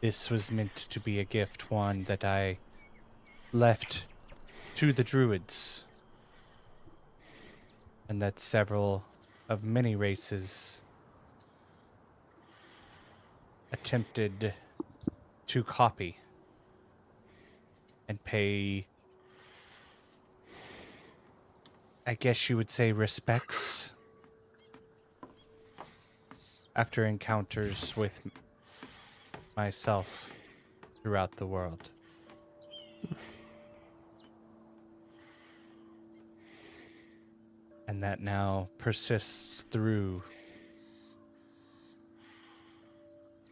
This was meant to be a gift, one that I left to the druids, and that several of many races attempted to copy and pay, I guess you would say, respects after encounters with myself throughout the world. And that now persists through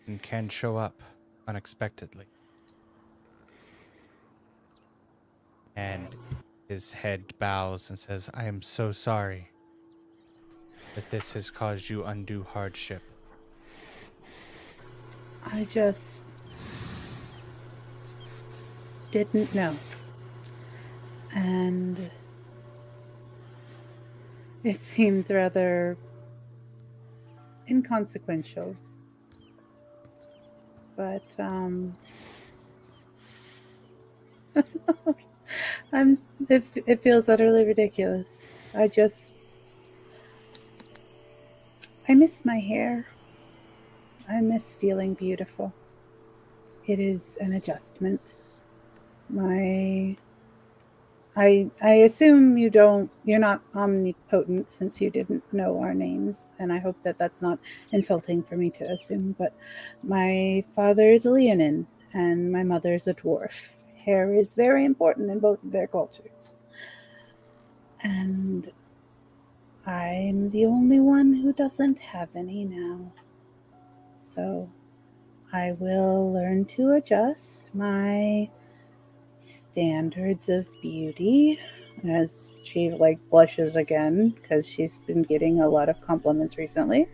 and can show up unexpectedly. And his head bows and says, I am so sorry that this has caused you undue hardship. I just didn't know. And it seems rather inconsequential. But it feels utterly ridiculous. I miss my hair. I miss feeling beautiful. It is an adjustment. My I assume you're not omnipotent since you didn't know our names, and I hope that that's not insulting for me to assume, but my father is a Leonin and my mother is a dwarf. Hair is very important in both of their cultures. And I'm the only one who doesn't have any now. So I will learn to adjust my standards of beauty as she blushes again because she's been getting a lot of compliments recently.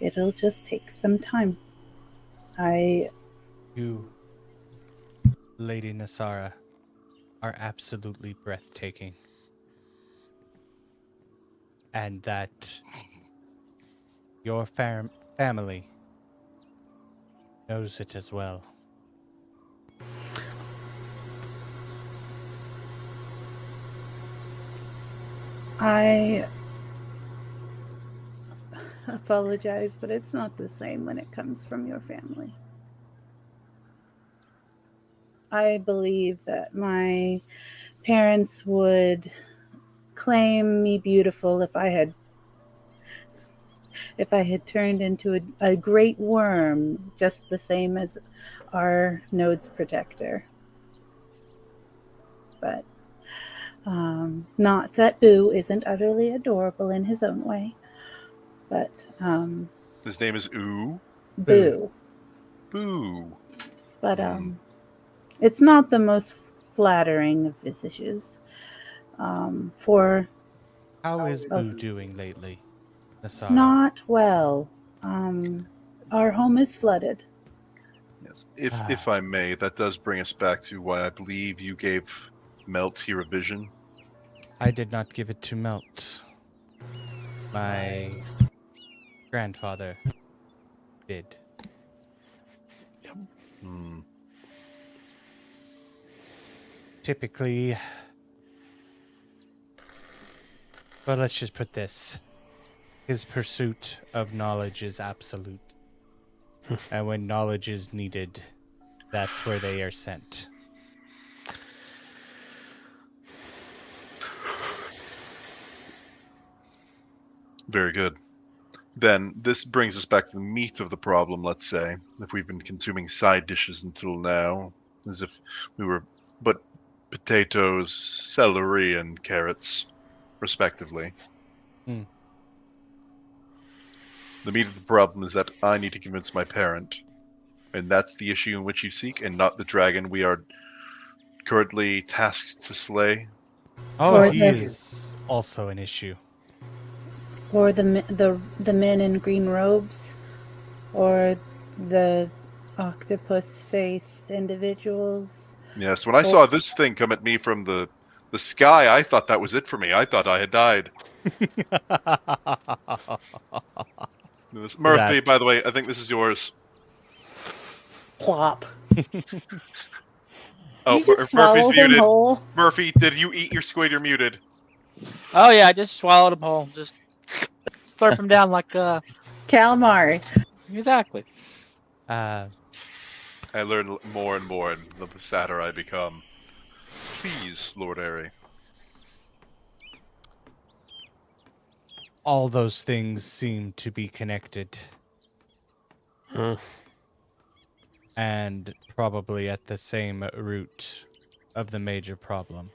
It'll just take some time. You, Lady Nasara, are absolutely breathtaking. And that your family knows it as well. I apologize, but it's not the same when it comes from your family. I believe that my parents would claim me beautiful if I had turned into a great worm, just the same as our node's protector. But not that Boo isn't utterly adorable in his own way, but His name is Ooh. Boo. Boo. But it's not the most flattering of visages. For How is Boo doing lately, Nasara? not well. Our home is flooded. Yes. If I may, that does bring us back to why I believe you gave Melt here a vision. I did not give it to Melt. My grandfather did. Typically, well, let's just put this. His pursuit of knowledge is absolute. And when knowledge is needed, that's where they are sent. Very good. Then this brings us back to the meat of the problem, let's say. If we've been consuming side dishes until now, as if we were but potatoes, celery, and carrots, respectively. Hmm. The meat of the problem is that I need to convince my parent, and that's the issue in which you seek, and not the dragon we are currently tasked to slay. Oh, he is also an issue. Or the men in green robes, or the octopus-faced individuals. Yes, when I saw this thing come at me from the sky, I thought that was it for me. I thought I had died. Murphy, by the way, I think this is yours. Plop. Oh, Murphy's muted. Whole? Murphy, did you eat your squid? You're muted. Oh yeah, I just swallowed them whole. Just slurp them down like calamari. Exactly. I learn more and more, and the sadder I become. Please, Lord Airy. All those things seem to be connected. And probably at the same root of the major problem.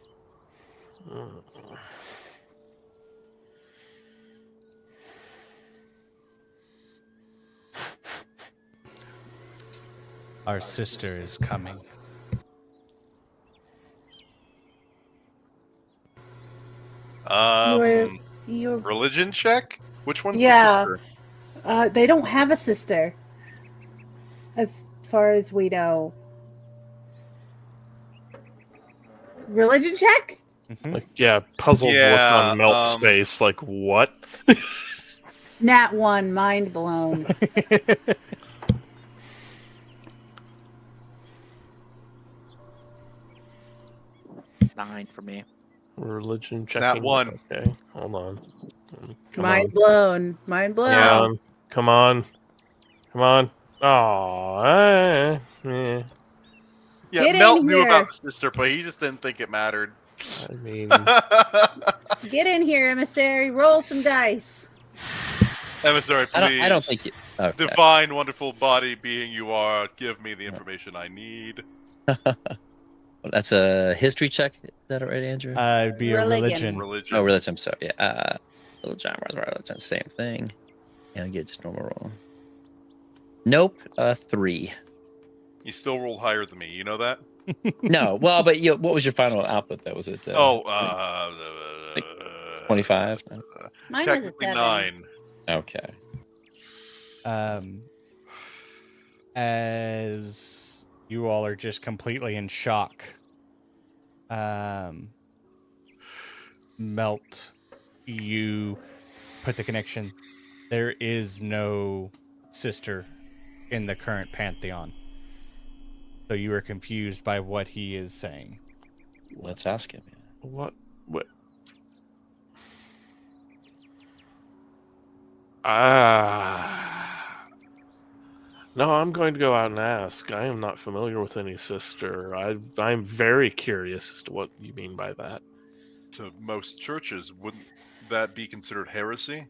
Our sister is coming. Your religion check? Which one's the sister? They don't have a sister, as far as we know. Religion check? Like, yeah, puzzled look on Melt's face. Like, what? Nat 1, mind blown. 9 for me. Religion checking. Nat 1. Okay, hold on. Mind blown. Mind blown. Yeah. Come on. Oh, yeah, Melt knew about the sister, but he just didn't think it mattered. I mean, Get in here, emissary. Roll some dice. Emissary, please. I don't think you. Okay. Divine, wonderful body being you are, give me the information I need. That's a history check. Is that right, Andrew? It'd be a religion. Religion. Oh, religion. I'm sorry. Yeah. Little John was religion. Same thing. Yeah, get just normal roll. Nope. 3. You still rolled higher than me. You know that? No. Well, but what was your final output? That was it. 25. Mine was a Technically 7. 9. Okay. As you all are just completely in shock, Melt, you put the connection. There is no sister in the current pantheon. So you are confused by what he is saying. Let's ask him. what? No, I'm going to go out and ask. I am not familiar with any sister. I'm very curious as to what you mean by that. To most churches, wouldn't that be considered heresy?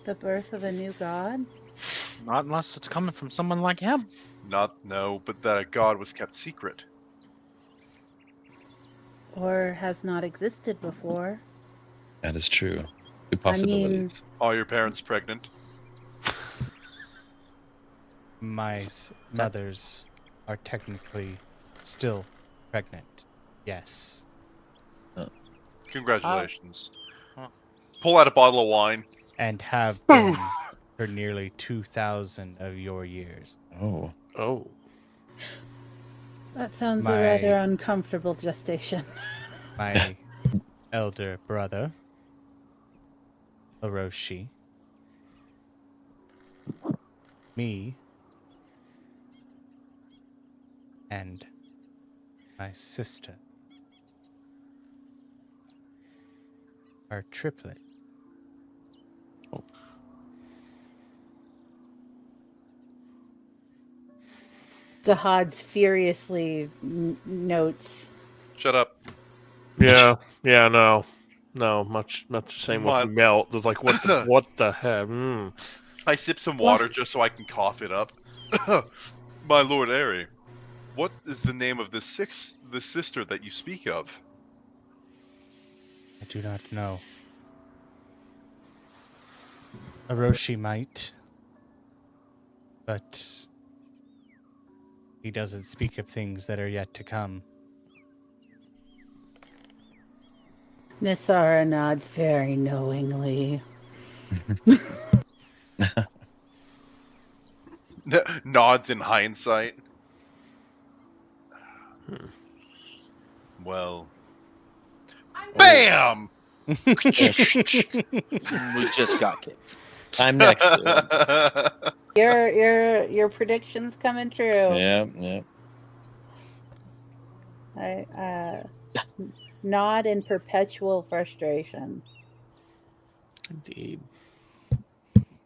The birth of a new god? Not unless it's coming from someone like him. No, but that a god was kept secret. Or has not existed before. That is true. Good possibilities. Are your parents pregnant? My mothers are technically still pregnant. Yes. Congratulations. Pull out a bottle of wine. And have been for nearly 2,000 of your years. Oh. That sounds a rather uncomfortable gestation. My elder brother, Orochi, me, and my sister are triplet. Zahad's furiously notes. Shut up. Yeah, no, much the same with Melt. It's like what the heck? I sip some water just so I can cough it up. My lord Airy, what is the name of the sister that you speak of? I do not know. Orochi might, but he doesn't speak of things that are yet to come. Nisara nods very knowingly. Nods in hindsight. Well, BAM! We just got kicked. I'm next. Your predictions coming true. Yeah. I nod in perpetual frustration. Indeed.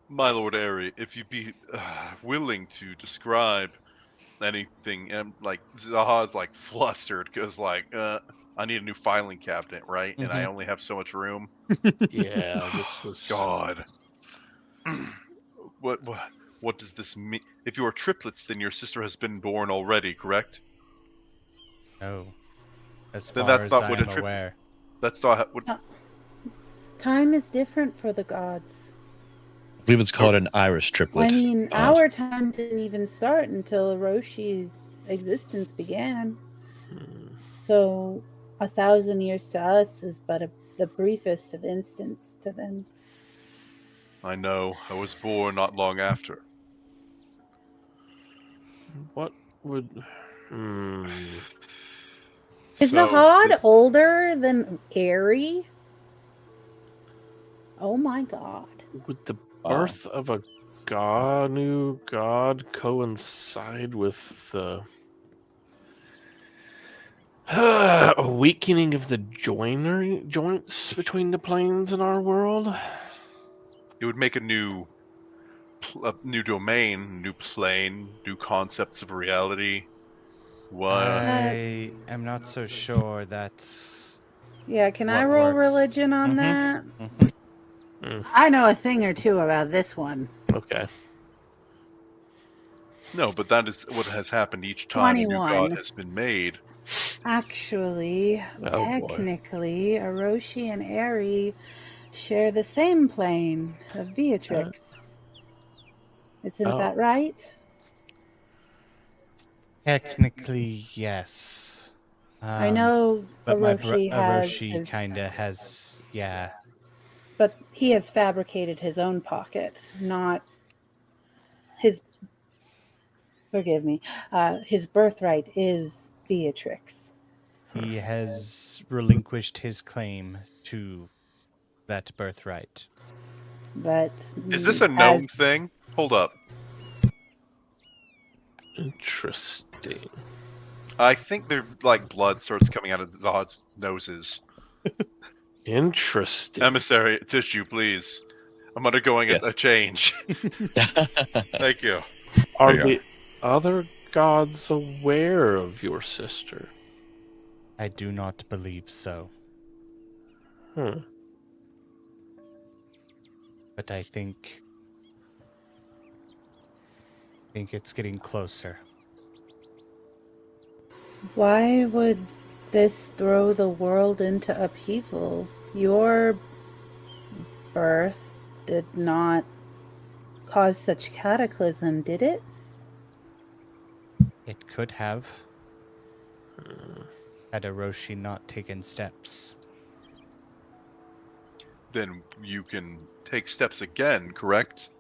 My lord Airy, if you'd be willing to describe anything, like Zahad's like flustered because like I need a new filing cabinet, right? And I only have so much room. Yeah, this was God. What does this mean? If you are triplets, then your sister has been born already, correct? No. As Then far that's as not I what am a aware. That's not what. Time is different for the gods. I believe it's called an Irish triplet. I mean, our time didn't even start until Oroshi's existence began. So 1,000 years to us is but the briefest of instants to them. I know. I was born not long after. What would? Is Zahad older than Airy? Oh my god. Would the birth of a new god coincide with the a weakening of the joints between the planes in our world? It would make a new domain, new plane, new concepts of reality. What? I am not so sure that's Yeah, can I what roll works. religion on Mhm. that? Mhm. I know a thing or two about this one. Okay. No, but that is what has happened each time a new god 21. has been made. Actually, Oh, boy. technically, Orochi and Eri share the same plane of Beatrix. Isn't Oh. that right? Technically, yes. I know but my Orochi has Orochi his, kinda has, yeah. but he has fabricated his own pocket, not his. Forgive me. His birthright is Beatrix. He has relinquished his claim to that birthright. But Is this a known as thing? Hold up. Interesting. I think their like blood starts coming out of Zod's noses. Interesting. Emissary tissue, please. I'm undergoing Yes. a change. Thank you. Are There you the other gods aware of your sister? I do not believe so, Hmm. but I think it's getting closer. why would this throw the world into upheaval? Your birth did not cause such cataclysm, did it? It could have, had Orochi not taken steps. Then you can take steps again, correct?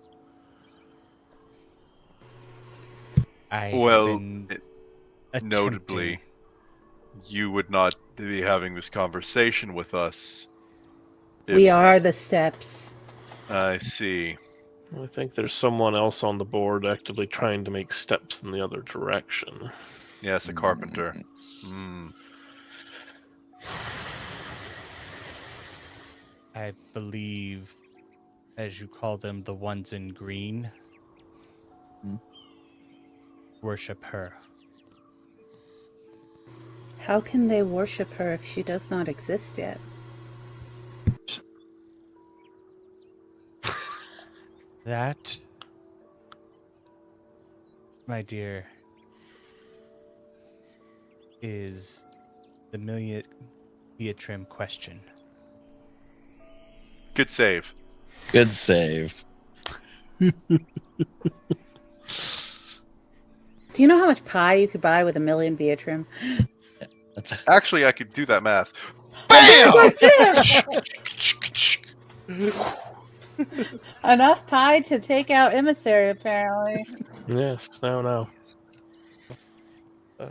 I Well, have been notably, attempting. you would not be having this conversation with us. We if- are the steps. I see. I think there's someone else on the board actively trying to make steps in the other direction. Yes, a carpenter. Hmm. I believe, as you call them, the ones in green, worship her. How can they worship her if she does not exist yet? That, my dear, is the million Beatrim question. Good save. Good save. Do you know how much pie you could buy with 1,000,000 Beatrim? That's Actually, I could do that math. Enough pie to take out Emissary, apparently. Yes, no.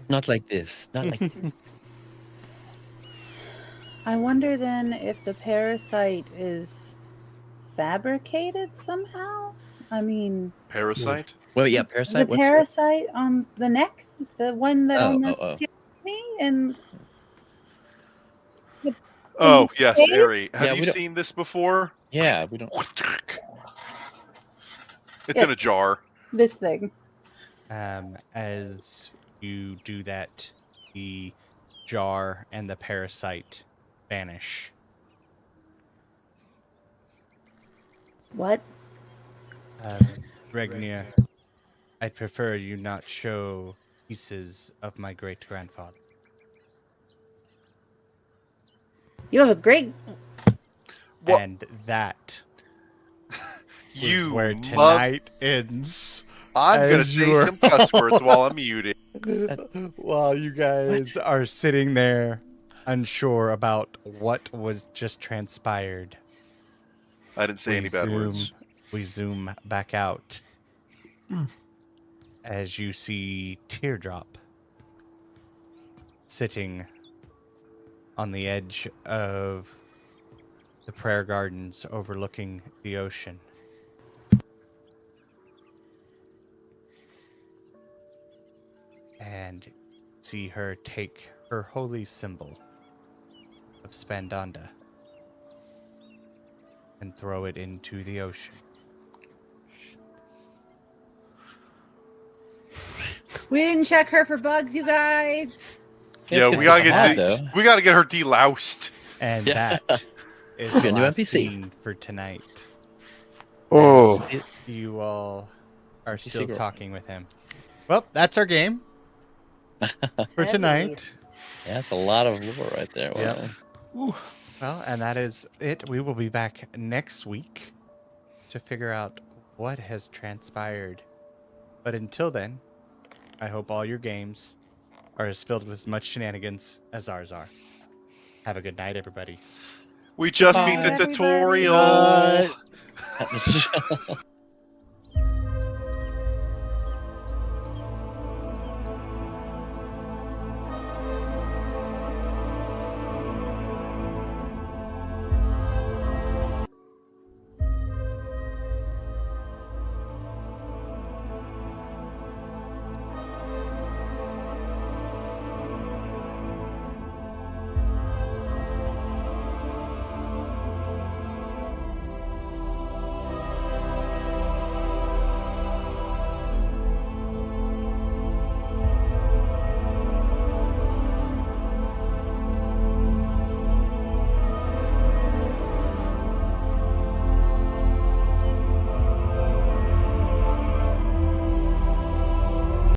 not like this. Not like this. I wonder then if the parasite is fabricated somehow? I mean, Parasite? Well, yeah, parasite. the What's what? parasite on the neck, the one that almost oh. killed me, and Oh, yes, Dave? Ari. Yeah, Have we you don't- seen this before? Yeah, we don't. It's Yes. in a jar. this thing. As you do that, the jar and the parasite vanish. What? Regnir, I'd prefer you not show pieces of my great-grandfather. You have a great. What? And that is You where mug- tonight ends. I'm gonna as say you are- some cuss words while I'm muted. While you guys are sitting there unsure about what was just transpired, I didn't say any bad words. we zoom back out as you see Teardrop sitting on the edge of the prayer gardens overlooking the ocean. And see her take her holy symbol of Spandanda and throw it into the ocean. We didn't check her for bugs, you guys. It's Yeah, good we for gotta some hot, get though. we gotta get her deloused. And Yeah. that is Get the a new last NPC. scene for tonight. Oh, As you all are NPC still girl. talking with him. Well, that's our game for Heavy. tonight. Yeah, that's a lot of lore right there. Yep. Wow. Well, and that is it. We will be back next week to figure out what has transpired. But until then, I hope all your games are as filled with as much shenanigans as ours are. Have a good night, everybody. We just beat the Bye, tutorial. everybody.